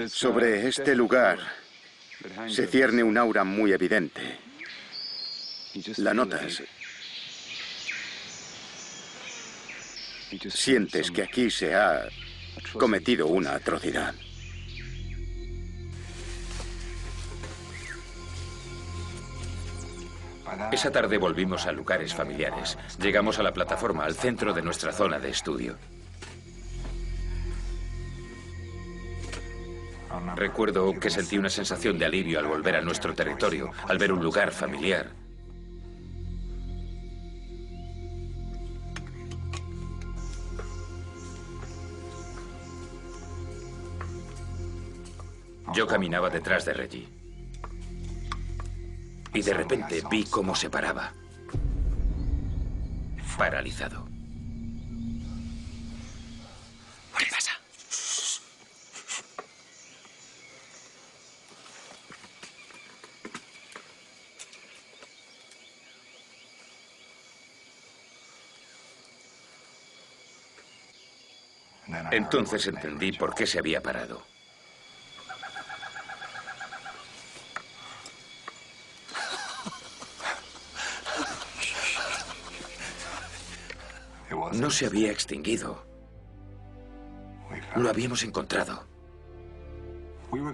Sobre este lugar se cierne un aura muy evidente. La notas. Sientes que aquí se ha cometido una atrocidad. Esa tarde volvimos a lugares familiares. Llegamos a la plataforma, al centro de nuestra zona de estudio. Recuerdo que sentí una sensación de alivio al volver a nuestro territorio, al ver un lugar familiar. Yo caminaba detrás de Reggie. Y de repente vi cómo se paraba. Paralizado. ¿Qué pasa? Entonces entendí por qué se había parado. No se había extinguido. Lo habíamos encontrado.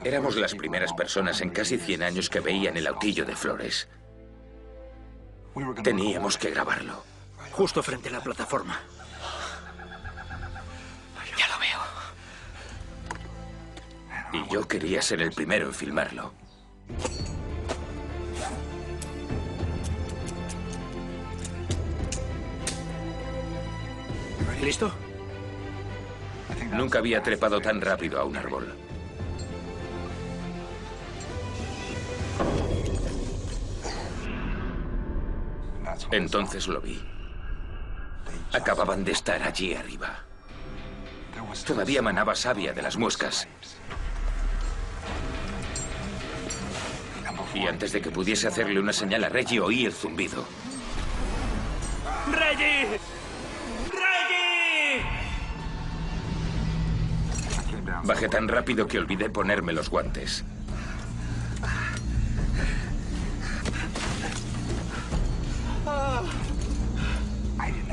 Éramos las primeras personas en casi 100 años que veían el autillo de Flores. Teníamos que grabarlo. Justo frente a la plataforma. Ya lo veo. Y yo quería ser el primero en filmarlo. ¿Listo? Nunca había trepado tan rápido a un árbol. Entonces lo vi. Acababan de estar allí arriba. Todavía manaba savia de las muescas. Y antes de que pudiese hacerle una señal a Reggie, oí el zumbido. ¡Reggie! ¡Reggie! Bajé tan rápido que olvidé ponerme los guantes.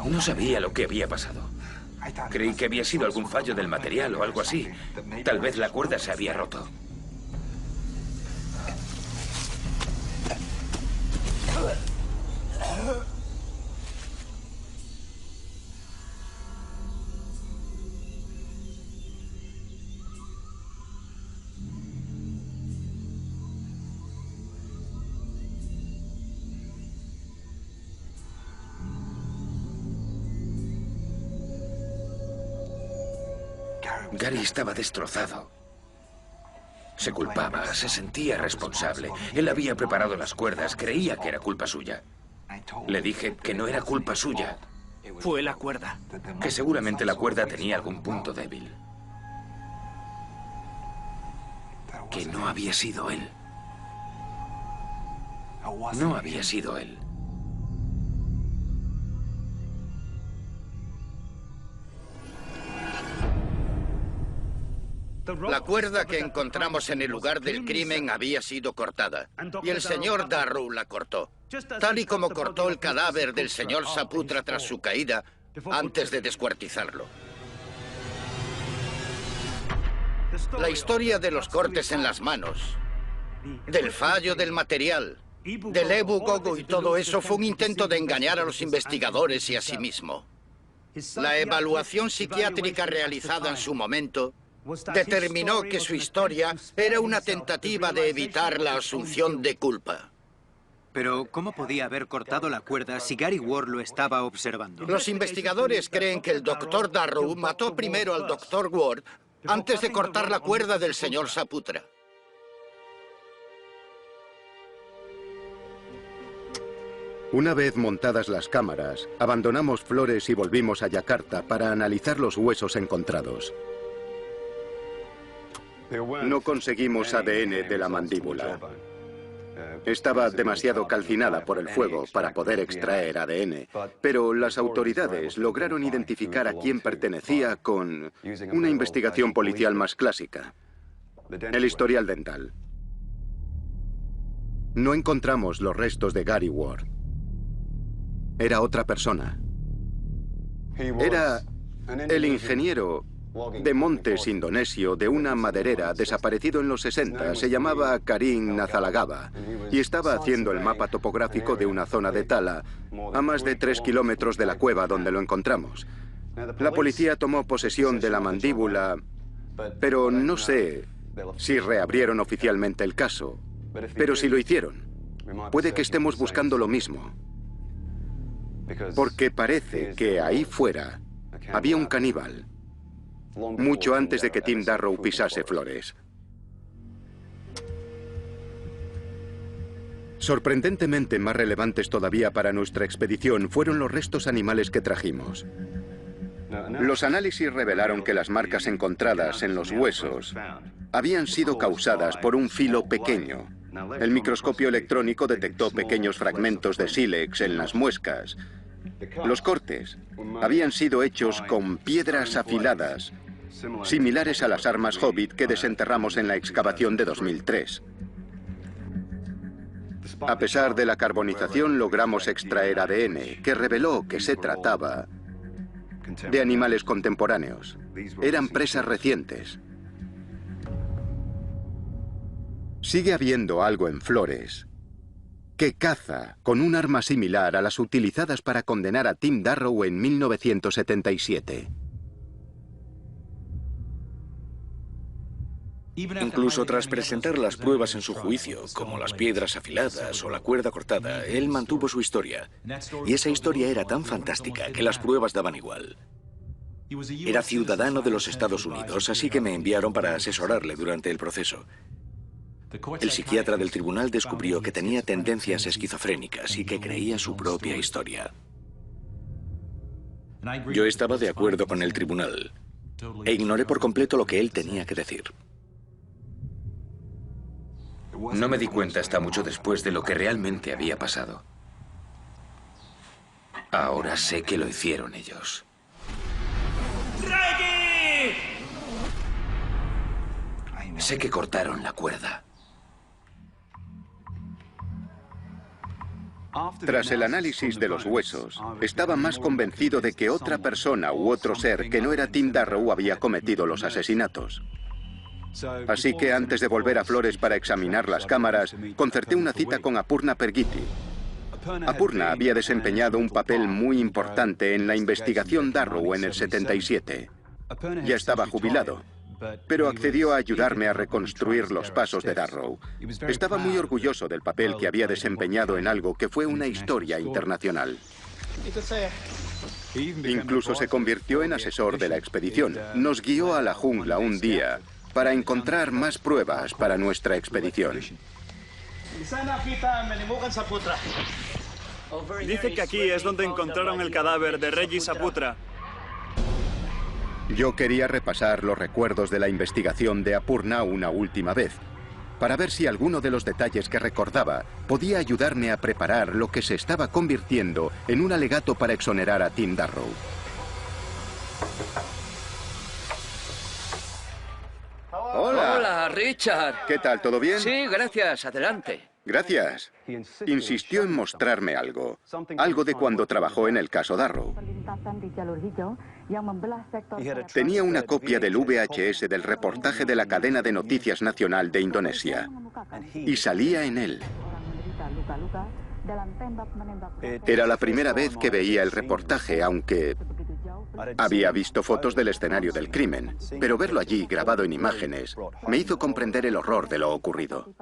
No sabía lo que había pasado. Creí que había sido algún fallo del material o algo así. Tal vez la cuerda se había roto. Gary estaba destrozado. Se culpaba, se sentía responsable. Él había preparado las cuerdas, creía que era culpa suya. Le dije que no era culpa suya. Fue la cuerda. Que seguramente la cuerda tenía algún punto débil. Que no había sido él. No había sido él. La cuerda que encontramos en el lugar del crimen había sido cortada, y el señor Darrow la cortó, tal y como cortó el cadáver del señor Saputra tras su caída, antes de descuartizarlo. La historia de los cortes en las manos, del fallo del material, del Ebu Gogo y todo eso fue un intento de engañar a los investigadores y a sí mismo. La evaluación psiquiátrica realizada en su momento determinó que su historia era una tentativa de evitar la asunción de culpa. Pero, ¿cómo podía haber cortado la cuerda si Gary Ward lo estaba observando? Los investigadores creen que el Dr. Darrow mató primero al Dr. Ward antes de cortar la cuerda del señor Saputra. Una vez montadas las cámaras, abandonamos Flores y volvimos a Yakarta para analizar los huesos encontrados. No conseguimos ADN de la mandíbula. Estaba demasiado calcinada por el fuego para poder extraer ADN, pero las autoridades lograron identificar a quién pertenecía con una investigación policial más clásica: el historial dental. No encontramos los restos de Gary Ward. Era otra persona. Era el ingeniero de montes indonesio de una maderera desaparecido en los 60. Se llamaba Karim Nazalagaba y estaba haciendo el mapa topográfico de una zona de tala a más de 3 kilómetros de la cueva donde lo encontramos. La policía tomó posesión de la mandíbula, pero no sé si reabrieron oficialmente el caso. Pero si lo hicieron, puede que estemos buscando lo mismo. Porque parece que ahí fuera había un caníbal, mucho antes de que Tim Darrow pisase Flores. Sorprendentemente más relevantes todavía para nuestra expedición fueron los restos animales que trajimos. Los análisis revelaron que las marcas encontradas en los huesos habían sido causadas por un filo pequeño. El microscopio electrónico detectó pequeños fragmentos de sílex en las muescas. Los cortes habían sido hechos con piedras afiladas, similares a las armas Hobbit que desenterramos en la excavación de 2003. A pesar de la carbonización, logramos extraer ADN, que reveló que se trataba de animales contemporáneos. Eran presas recientes. Sigue habiendo algo en Flores que caza con un arma similar a las utilizadas para condenar a Tim Darrow en 1977. Incluso tras presentar las pruebas en su juicio, como las piedras afiladas o la cuerda cortada, él mantuvo su historia. Y esa historia era tan fantástica que las pruebas daban igual. Era ciudadano de los Estados Unidos, así que me enviaron para asesorarle durante el proceso. El psiquiatra del tribunal descubrió que tenía tendencias esquizofrénicas y que creía su propia historia. Yo estaba de acuerdo con el tribunal e ignoré por completo lo que él tenía que decir. No me di cuenta hasta mucho después de lo que realmente había pasado. Ahora sé que lo hicieron ellos. ¡Reggie! Sé que cortaron la cuerda. Tras el análisis de los huesos, estaba más convencido de que otra persona u otro ser que no era Tim Darrow había cometido los asesinatos. Así que antes de volver a Flores para examinar las cámaras, concerté una cita con Apurna Pergiti. Apurna había desempeñado un papel muy importante en la investigación Darrow en el 77. Ya estaba jubilado, pero accedió a ayudarme a reconstruir los pasos de Darrow. Estaba muy orgulloso del papel que había desempeñado en algo que fue una historia internacional. Incluso se convirtió en asesor de la expedición. Nos guió a la jungla un día para encontrar más pruebas para nuestra expedición. Dice que aquí es donde encontraron el cadáver de Reggie Saputra. Yo quería repasar los recuerdos de la investigación de Apurna una última vez, para ver si alguno de los detalles que recordaba podía ayudarme a preparar lo que se estaba convirtiendo en un alegato para exonerar a Tim Darrow. Hola. Hola, Richard. ¿Qué tal? ¿Todo bien? Sí, gracias. Adelante. Gracias. Insistió en mostrarme algo. Algo de cuando trabajó en el caso Darrow. Tenía una copia del VHS del reportaje de la cadena de noticias nacional de Indonesia. Y salía en él. Era la primera vez que veía el reportaje, aunque había visto fotos del escenario del crimen, pero verlo allí grabado en imágenes me hizo comprender el horror de lo ocurrido.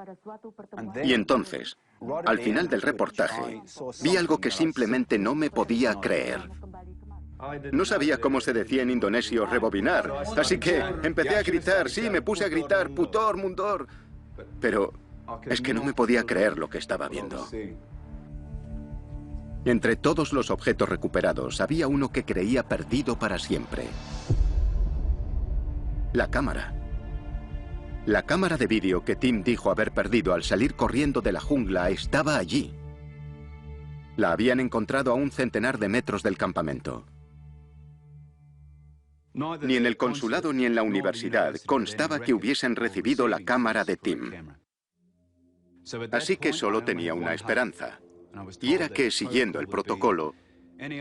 Y entonces, al final del reportaje, vi algo que simplemente no me podía creer. No sabía cómo se decía en indonesio rebobinar, así que empecé a gritar, sí, me puse a gritar, putor, mundor. Pero es que no me podía creer lo que estaba viendo. Entre todos los objetos recuperados, había uno que creía perdido para siempre. La cámara. La cámara de vídeo que Tim dijo haber perdido al salir corriendo de la jungla estaba allí. La habían encontrado a un centenar de metros del campamento. Ni en el consulado ni en la universidad constaba que hubiesen recibido la cámara de Tim. Así que solo tenía una esperanza. Y era que, siguiendo el protocolo,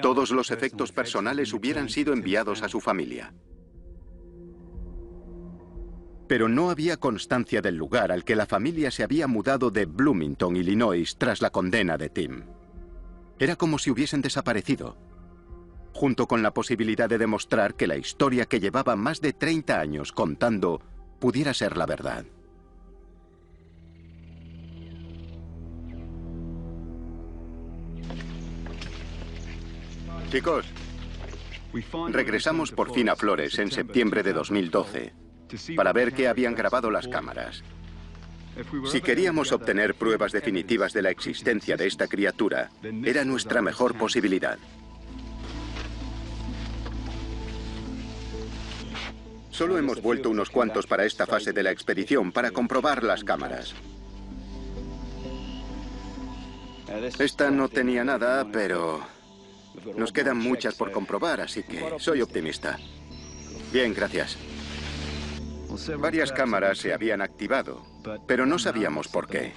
todos los efectos personales hubieran sido enviados a su familia. Pero no había constancia del lugar al que la familia se había mudado de Bloomington, Illinois, tras la condena de Tim. Era como si hubiesen desaparecido, junto con la posibilidad de demostrar que la historia que llevaba más de 30 años contando pudiera ser la verdad. Chicos, regresamos por fin a Flores en septiembre de 2012 para ver qué habían grabado las cámaras. Si queríamos obtener pruebas definitivas de la existencia de esta criatura, era nuestra mejor posibilidad. Solo hemos vuelto unos cuantos para esta fase de la expedición para comprobar las cámaras. Esta no tenía nada, pero nos quedan muchas por comprobar, así que soy optimista. Bien, gracias. Varias cámaras se habían activado, pero no sabíamos por qué.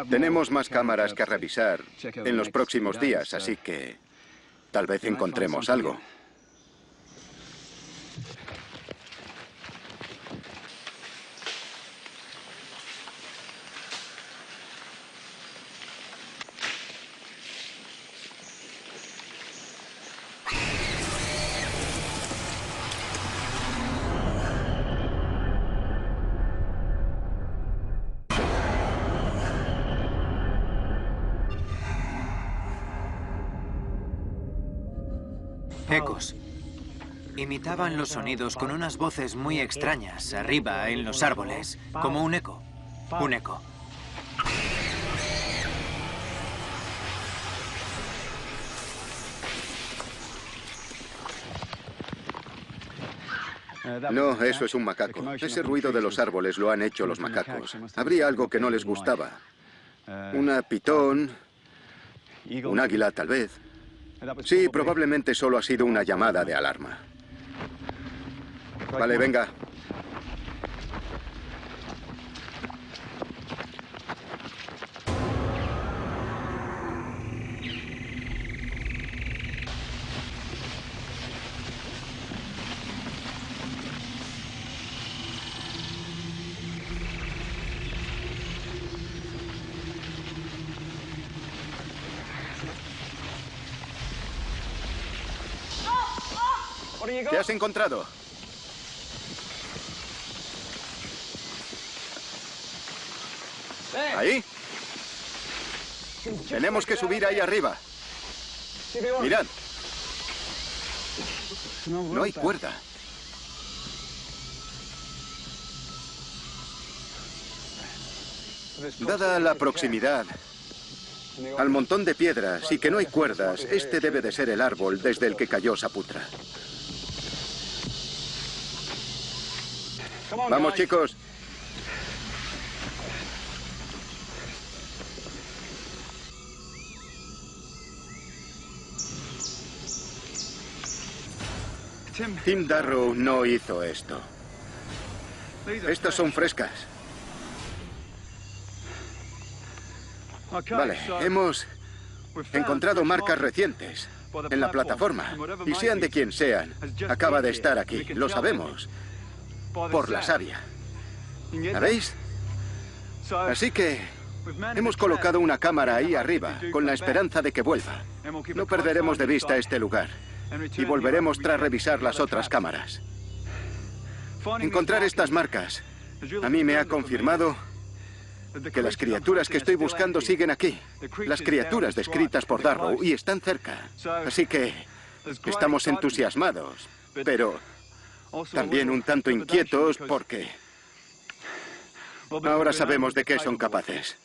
Tenemos más cámaras que revisar en los próximos días, así que tal vez encontremos algo. Ecos. Imitaban los sonidos con unas voces muy extrañas, arriba, en los árboles, como un eco. Un eco. No, eso es un macaco. Ese ruido de los árboles lo han hecho los macacos. Habría algo que no les gustaba. Una pitón, un águila, tal vez. Sí, probablemente solo ha sido una llamada de alarma. Vale, venga. ¿Qué has encontrado? ¿Ahí? Tenemos que subir ahí arriba. Mirad. No hay cuerda. Dada la proximidad al montón de piedras y que no hay cuerdas, este debe de ser el árbol desde el que cayó Saputra. Vamos, chicos. Tim Darrow no hizo esto. Estas son frescas. Vale, hemos encontrado marcas recientes en la plataforma. Y sean de quien sean, acaba de estar aquí. Lo sabemos. Por la savia. ¿La veis? Así que hemos colocado una cámara ahí arriba, con la esperanza de que vuelva. No perderemos de vista este lugar. Y volveremos tras revisar las otras cámaras. Encontrar estas marcas a mí me ha confirmado que las criaturas que estoy buscando siguen aquí. Las criaturas descritas por Darrow, y están cerca. Así que estamos entusiasmados, pero también un tanto inquietos porque ahora sabemos de qué son capaces.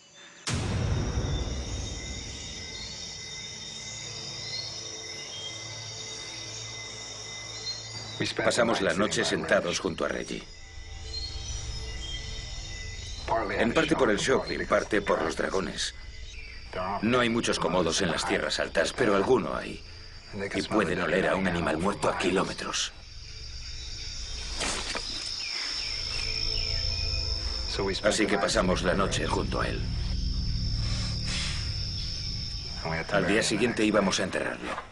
Pasamos la noche sentados junto a Reggie. En parte por el shock y en parte por los dragones. No hay muchos comodos en las tierras altas, pero alguno hay. Y pueden oler a un animal muerto a kilómetros. Así que pasamos la noche junto a él. Al día siguiente íbamos a enterrarlo.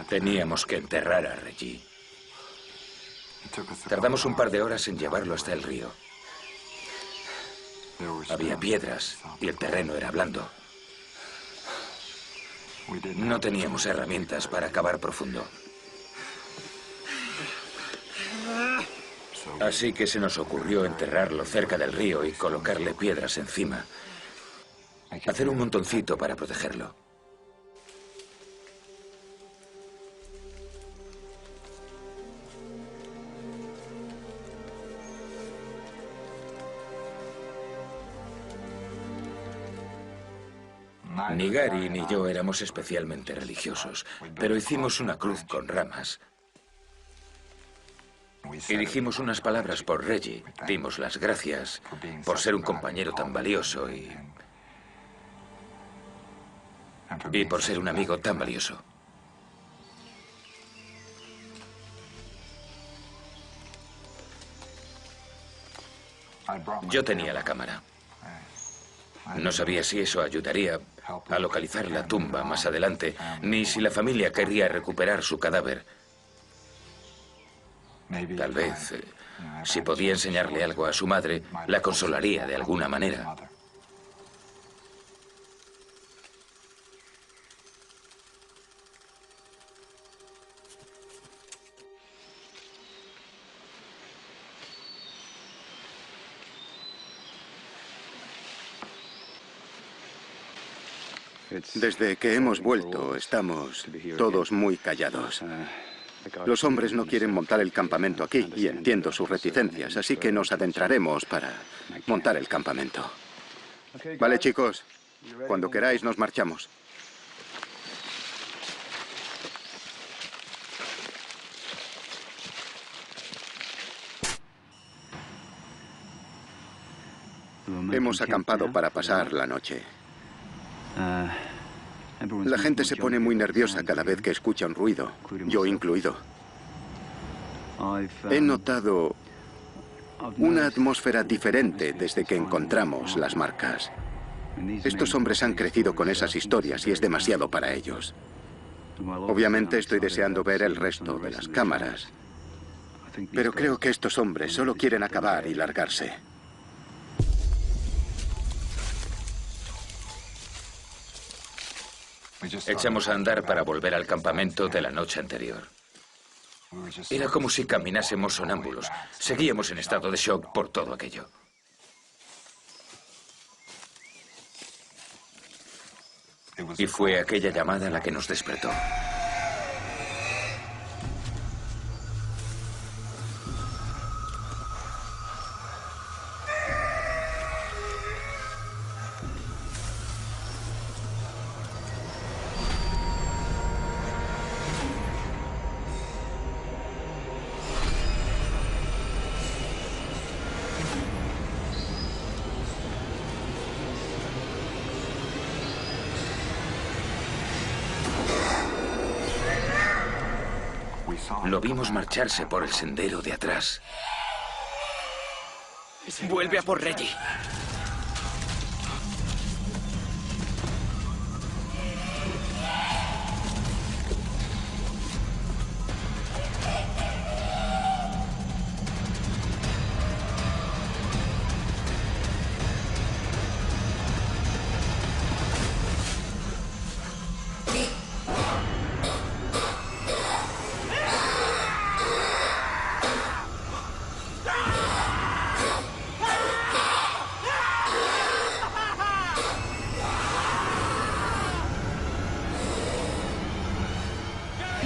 Teníamos que enterrar a Reggie. Tardamos un par de horas en llevarlo hasta el río. Había piedras y el terreno era blando. No teníamos herramientas para cavar profundo. Así que se nos ocurrió enterrarlo cerca del río y colocarle piedras encima. Hacer un montoncito para protegerlo. Ni Gary ni yo éramos especialmente religiosos, pero hicimos una cruz con ramas. Y dijimos unas palabras por Reggie. Dimos las gracias por ser un compañero tan valioso y por ser un amigo tan valioso. Yo tenía la cámara. No sabía si eso ayudaría a localizar la tumba más adelante, ni si la familia querría recuperar su cadáver. Tal vez, si podía enseñarle algo a su madre, la consolaría de alguna manera. Desde que hemos vuelto, estamos todos muy callados. Los hombres no quieren montar el campamento aquí, y entiendo sus reticencias, así que nos adentraremos para montar el campamento. Vale, chicos, cuando queráis nos marchamos. Hemos acampado para pasar la noche. La gente se pone muy nerviosa cada vez que escucha un ruido, yo incluido. He notado una atmósfera diferente desde que encontramos las marcas. Estos hombres han crecido con esas historias y es demasiado para ellos. Obviamente estoy deseando ver el resto de las cámaras, pero creo que estos hombres solo quieren acabar y largarse. Echamos a andar para volver al campamento de la noche anterior. Era como si caminásemos sonámbulos. Seguíamos en estado de shock por todo aquello. Y fue aquella llamada la que nos despertó. Lo vimos marcharse por el sendero de atrás. Vuelve a por Reggie.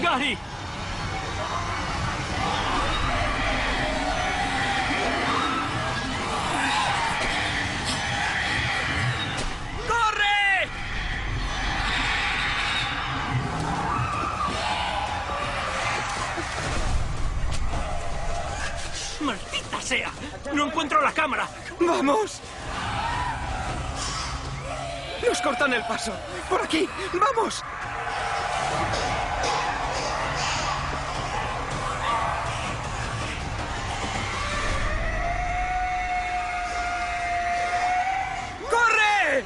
¡Gary! ¡Corre! ¡Maldita sea! ¡No encuentro la cámara! ¡Vamos! Nos cortan el paso. ¡Por aquí! ¡Vamos! ¡Corre!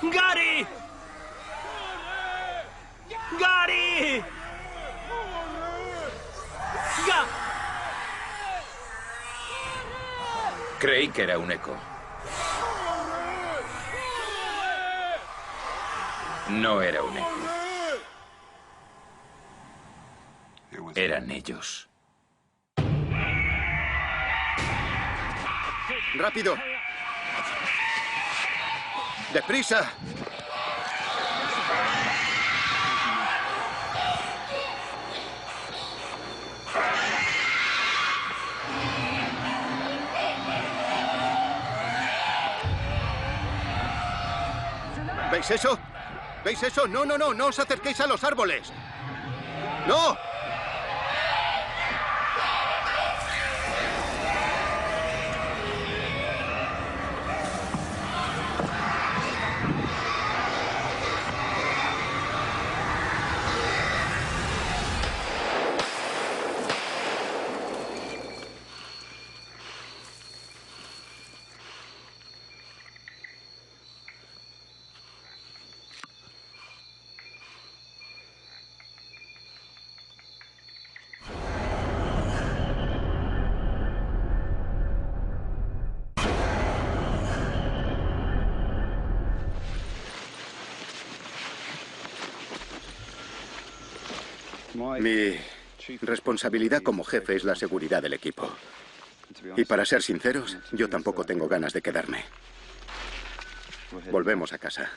¡Gary! ¡Gary! Creí que era un eco. No era un eco. Eran ellos. ¡Rápido! ¡Deprisa! ¿Veis eso? ¿Veis eso? No, no, no, no os acerquéis a los árboles. ¡No! Mi responsabilidad como jefe es la seguridad del equipo. Y para ser sinceros, yo tampoco tengo ganas de quedarme. Volvemos a casa.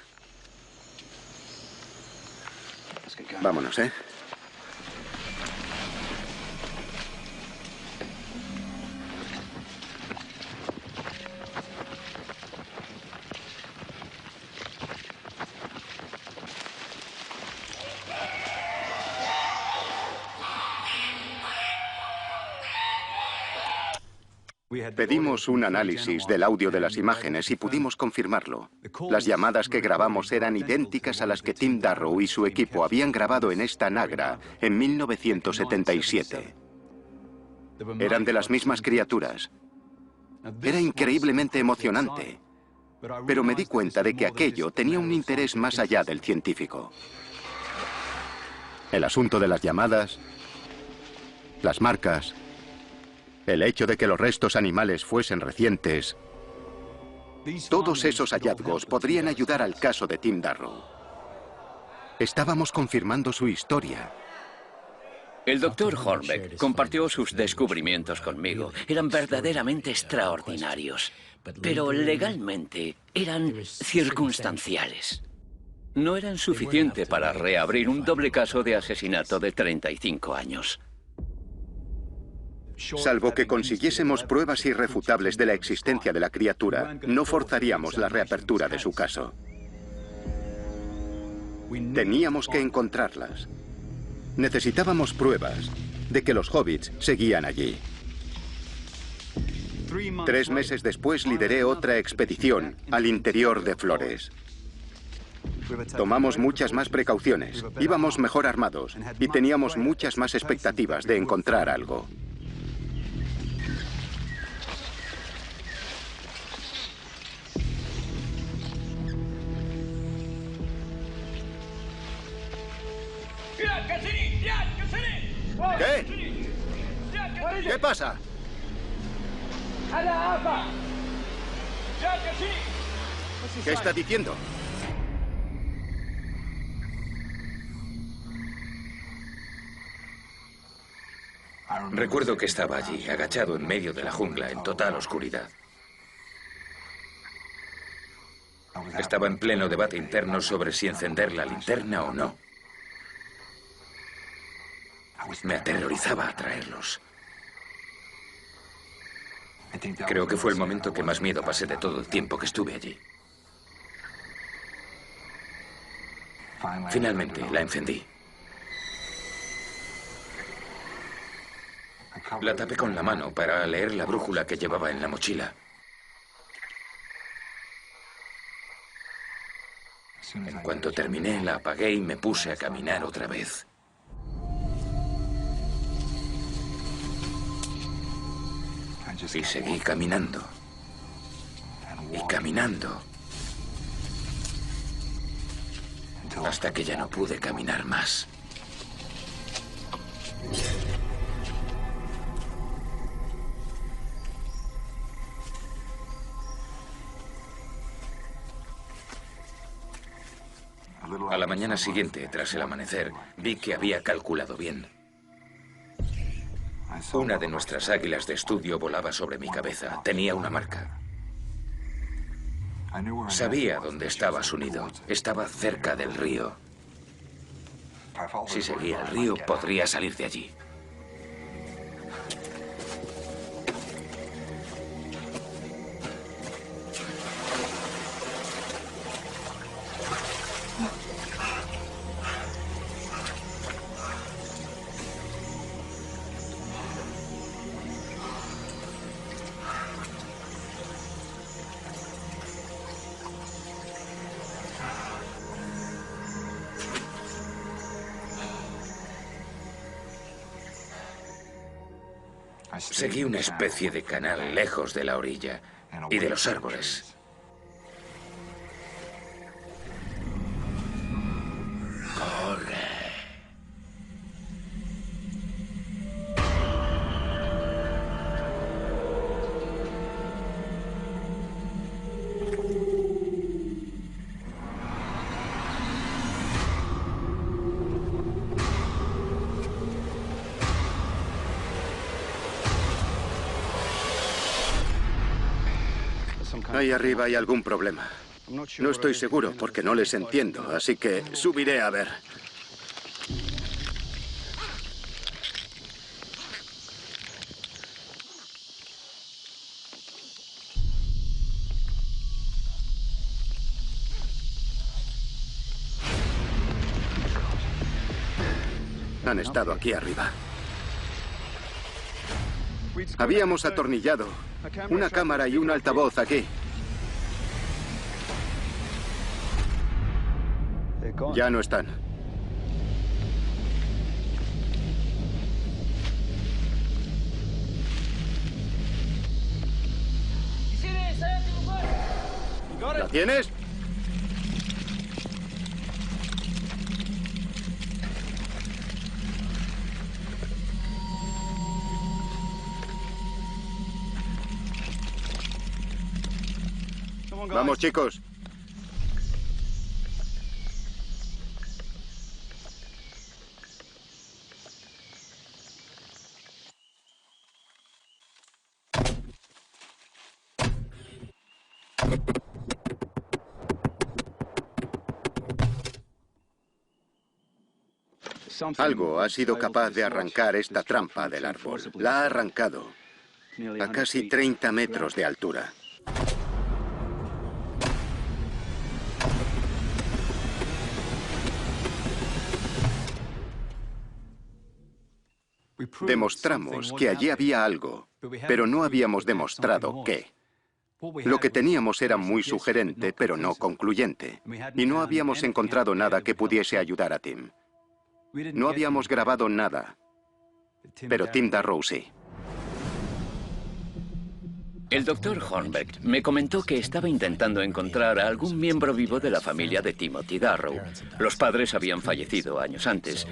Vámonos, ¿eh? Pedimos un análisis del audio de las imágenes y pudimos confirmarlo. Las llamadas que grabamos eran idénticas a las que Tim Darrow y su equipo habían grabado en esta Nagra en 1977. Eran de las mismas criaturas. Era increíblemente emocionante. Pero me di cuenta de que aquello tenía un interés más allá del científico. El asunto de las llamadas, las marcas, el hecho de que los restos animales fuesen recientes, todos esos hallazgos podrían ayudar al caso de Tim Darrow. Estábamos confirmando su historia. El doctor Hornbeck compartió sus descubrimientos conmigo. Eran verdaderamente extraordinarios, pero legalmente eran circunstanciales. No eran suficiente para reabrir un doble caso de asesinato de 35 años. Salvo que consiguiésemos pruebas irrefutables de la existencia de la criatura, no forzaríamos la reapertura de su caso. Teníamos que encontrarlas. Necesitábamos pruebas de que los hobbits seguían allí. 3 meses después lideré otra expedición al interior de Flores. Tomamos muchas más precauciones, íbamos mejor armados y teníamos muchas más expectativas de encontrar algo. ¿Qué? ¿Qué pasa? ¿Qué está diciendo? Recuerdo que estaba allí, agachado en medio de la jungla, en total oscuridad. Estaba en pleno debate interno sobre si encender la linterna o no. Me aterrorizaba atraerlos. Creo que fue el momento que más miedo pasé de todo el tiempo que estuve allí. Finalmente la encendí. La tapé con la mano para leer la brújula que llevaba en la mochila. En cuanto terminé, la apagué y me puse a caminar otra vez. Y seguí caminando. Y caminando. Hasta que ya no pude caminar más. A la mañana siguiente, tras el amanecer, vi que había calculado bien. Una de nuestras águilas de estudio volaba sobre mi cabeza. Tenía una marca. Sabía dónde estaba su nido. Estaba cerca del río. Si seguía el río, podría salir de allí. Seguí una especie de canal lejos de la orilla y de los árboles. Corre. Ahí arriba hay algún problema. No estoy seguro porque no les entiendo, así que subiré a ver. Han estado aquí arriba. Habíamos atornillado una cámara y un altavoz aquí. Ya no están. ¿La tienes? Vamos, chicos. Algo ha sido capaz de arrancar esta trampa del árbol. La ha arrancado a casi 30 metros de altura. Demostramos que allí había algo, pero no habíamos demostrado qué. Lo que teníamos era muy sugerente, pero no concluyente. Y no habíamos encontrado nada que pudiese ayudar a Tim. No habíamos grabado nada, pero Tim Darrow sí. El doctor Hornbeck me comentó que estaba intentando encontrar a algún miembro vivo de la familia de Timothy Darrow. Los padres habían fallecido años antes,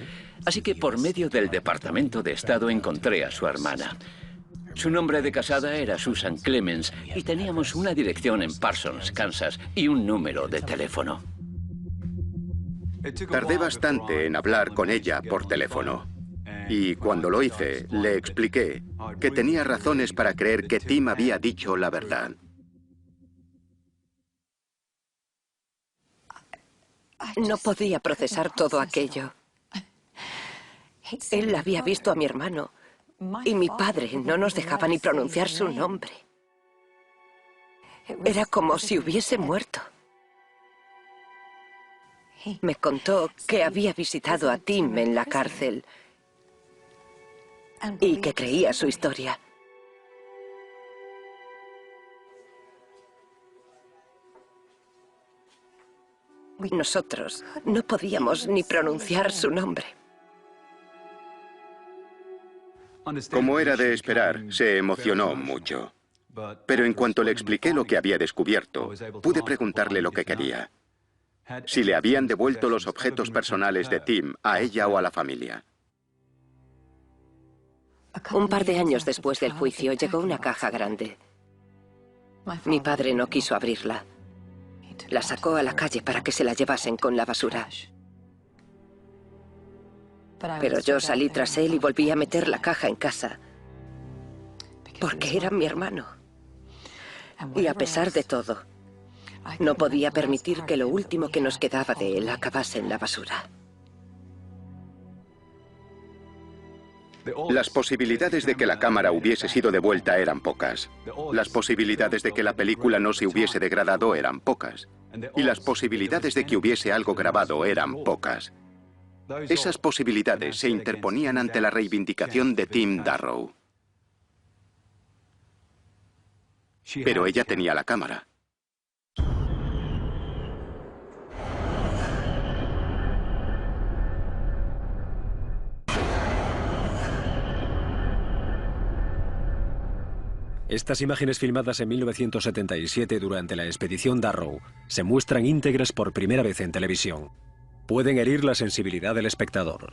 así que por medio del Departamento de Estado encontré a su hermana. Su nombre de casada era Susan Clemens y teníamos una dirección en Parsons, Kansas, y un número de teléfono. Tardé bastante en hablar con ella por teléfono. Y cuando lo hice, le expliqué que tenía razones para creer que Tim había dicho la verdad. No podía procesar todo aquello. Él había visto a mi hermano y mi padre no nos dejaba ni pronunciar su nombre. Era como si hubiese muerto. Me contó que había visitado a Tim en la cárcel y que creía su historia. Nosotros no podíamos ni pronunciar su nombre. Como era de esperar, se emocionó mucho. Pero en cuanto le expliqué lo que había descubierto, pude preguntarle lo que quería. Si le habían devuelto los objetos personales de Tim a ella o a la familia. Un par de años después del juicio llegó una caja grande. Mi padre no quiso abrirla. La sacó a la calle para que se la llevasen con la basura. Pero yo salí tras él y volví a meter la caja en casa. Porque era mi hermano. Y a pesar de todo, no podía permitir que lo último que nos quedaba de él acabase en la basura. Las posibilidades de que la cámara hubiese sido devuelta eran pocas. Las posibilidades de que la película no se hubiese degradado eran pocas. Y las posibilidades de que hubiese algo grabado eran pocas. Esas posibilidades se interponían ante la reivindicación de Tim Darrow. Pero ella tenía la cámara. Estas imágenes filmadas en 1977 durante la expedición Darrow se muestran íntegras por primera vez en televisión. Pueden herir la sensibilidad del espectador.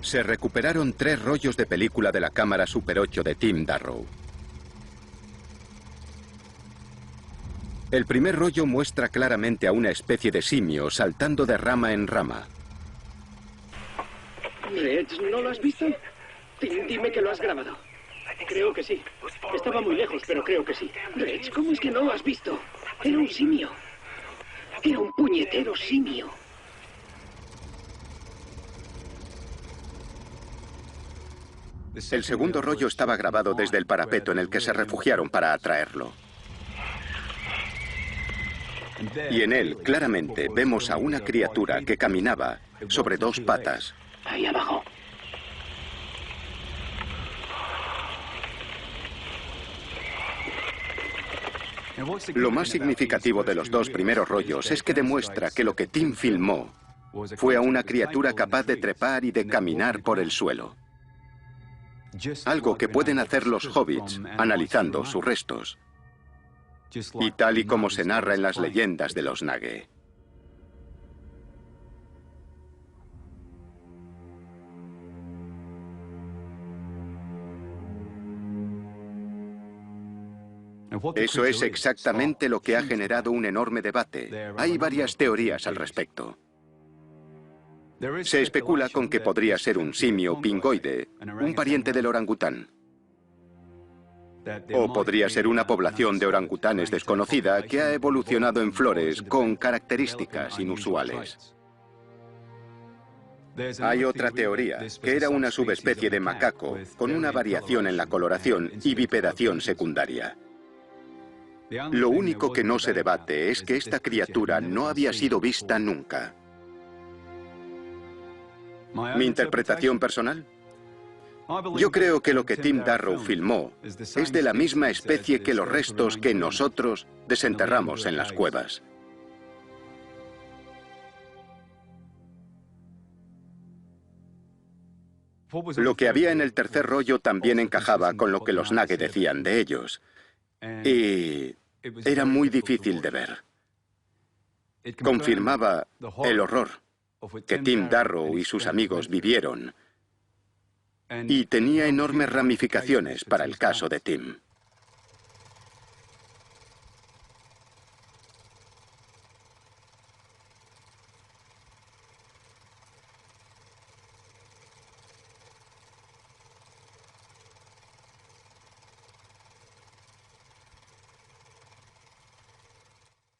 Se recuperaron 3 rollos de película de la cámara Super 8 de Tim Darrow. El primer rollo muestra claramente a una especie de simio saltando de rama en rama. Reg, ¿no lo has visto? Tim, dime que lo has grabado. Creo que sí. Estaba muy lejos, pero creo que sí. Reg, ¿cómo es que no lo has visto? Era un simio. Era un puñetero simio. El segundo rollo estaba grabado desde el parapeto en el que se refugiaron para atraerlo. Y en él, claramente, vemos a una criatura que caminaba sobre dos patas. Ahí abajo. Lo más significativo de los dos primeros rollos es que demuestra que lo que Tim filmó fue a una criatura capaz de trepar y de caminar por el suelo. Algo que pueden hacer los hobbits analizando sus restos. Y tal y como se narra en las leyendas de los Nage. Eso es exactamente lo que ha generado un enorme debate. Hay varias teorías al respecto. Se especula con que podría ser un simio pingoide, un pariente del orangután. O podría ser una población de orangutanes desconocida que ha evolucionado en Flores con características inusuales. Hay otra teoría, que era una subespecie de macaco con una variación en la coloración y bipedación secundaria. Lo único que no se debate es que esta criatura no había sido vista nunca. ¿Mi interpretación personal? Yo creo que lo que Tim Darrow filmó es de la misma especie que los restos que nosotros desenterramos en las cuevas. Lo que había en el tercer rollo también encajaba con lo que los Nage decían de ellos. Y era muy difícil de ver. Confirmaba el horror que Tim Darrow y sus amigos vivieron. Y tenía enormes ramificaciones para el caso de Tim.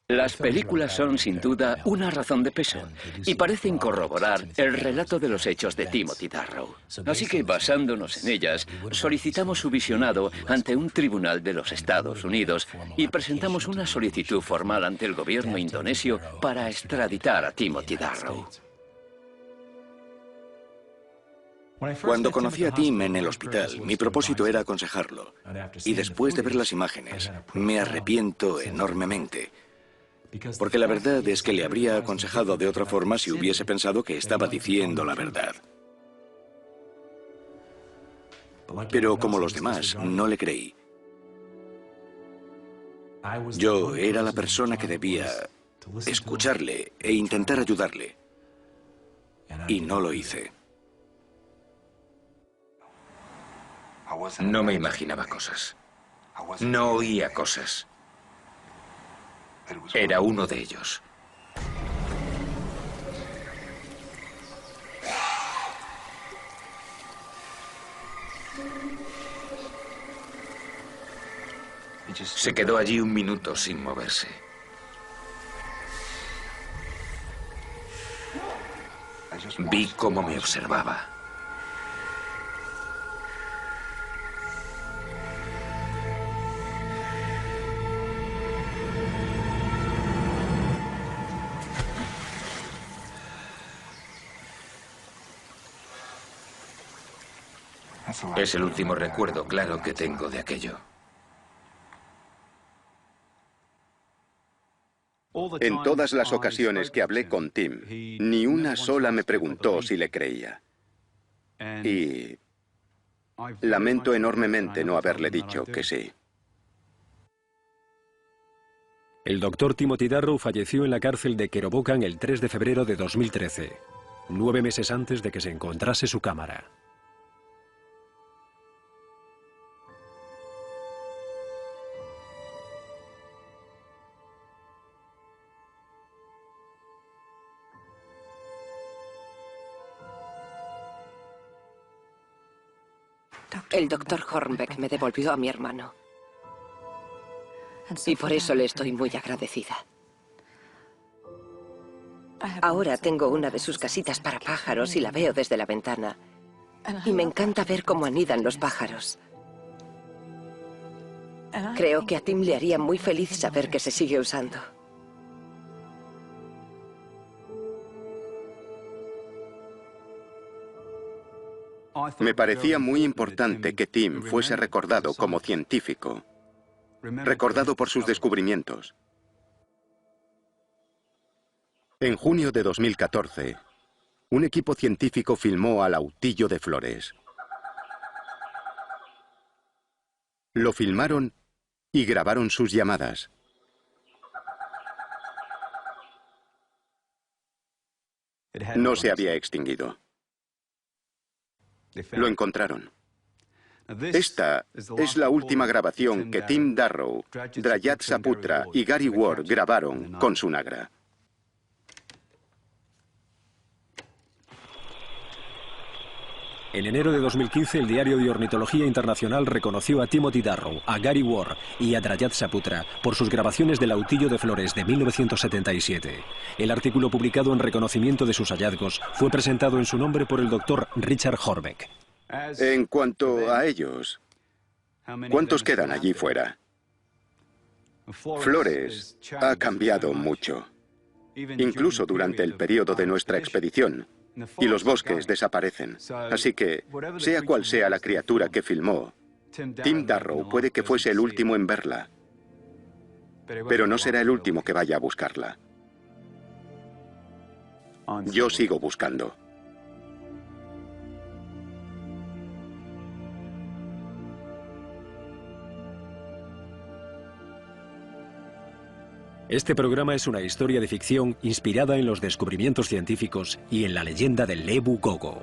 Las películas son, sin duda, una razón de peso y parecen corroborar el relato de los hechos de Timothy Darrow. Así que, basándonos en ellas, solicitamos su visionado ante un tribunal de los Estados Unidos y presentamos una solicitud formal ante el gobierno indonesio para extraditar a Timothy Darrow. Cuando conocí a Tim en el hospital, mi propósito era aconsejarlo. Y después de ver las imágenes, me arrepiento enormemente. Porque la verdad es que le habría aconsejado de otra forma si hubiese pensado que estaba diciendo la verdad. Pero como los demás, no le creí. Yo era la persona que debía escucharle e intentar ayudarle. Y no lo hice. No me imaginaba cosas. No oía cosas. Era uno de ellos. Se quedó allí un minuto sin moverse. Vi cómo me observaba. Es el último recuerdo claro que tengo de aquello. En todas las ocasiones que hablé con Tim, ni una sola me preguntó si le creía. Y lamento enormemente no haberle dicho que sí. El doctor Timothy Darrow falleció en la cárcel de Kerobokan el 3 de febrero de 2013, 9 meses antes de que se encontrase su cámara. El doctor Hornbeck me devolvió a mi hermano. Y por eso le estoy muy agradecida. Ahora tengo una de sus casitas para pájaros y la veo desde la ventana. Y me encanta ver cómo anidan los pájaros. Creo que a Tim le haría muy feliz saber que se sigue usando. Me parecía muy importante que Tim fuese recordado como científico, recordado por sus descubrimientos. En junio de 2014, un equipo científico filmó al autillo de Flores. Lo filmaron y grabaron sus llamadas. No se había extinguido. Lo encontraron. Esta es la última grabación que Tim Darrow, Drayat Saputra y Gary Ward grabaron con su Nagra. En enero de 2015, el Diario de Ornitología Internacional reconoció a Timothy Darrow, a Gary Ward y a Drayat Saputra por sus grabaciones del autillo de Flores de 1977. El artículo publicado en reconocimiento de sus hallazgos fue presentado en su nombre por el doctor Richard Horbeck. En cuanto a ellos, ¿cuántos quedan allí fuera? Flores ha cambiado mucho, incluso durante el periodo de nuestra expedición. Y los bosques desaparecen. Así que, sea cual sea la criatura que filmó, Tim Darrow puede que fuese el último en verla. Pero no será el último que vaya a buscarla. Yo sigo buscando. Este programa es una historia de ficción inspirada en los descubrimientos científicos y en la leyenda del Ebu Gogo.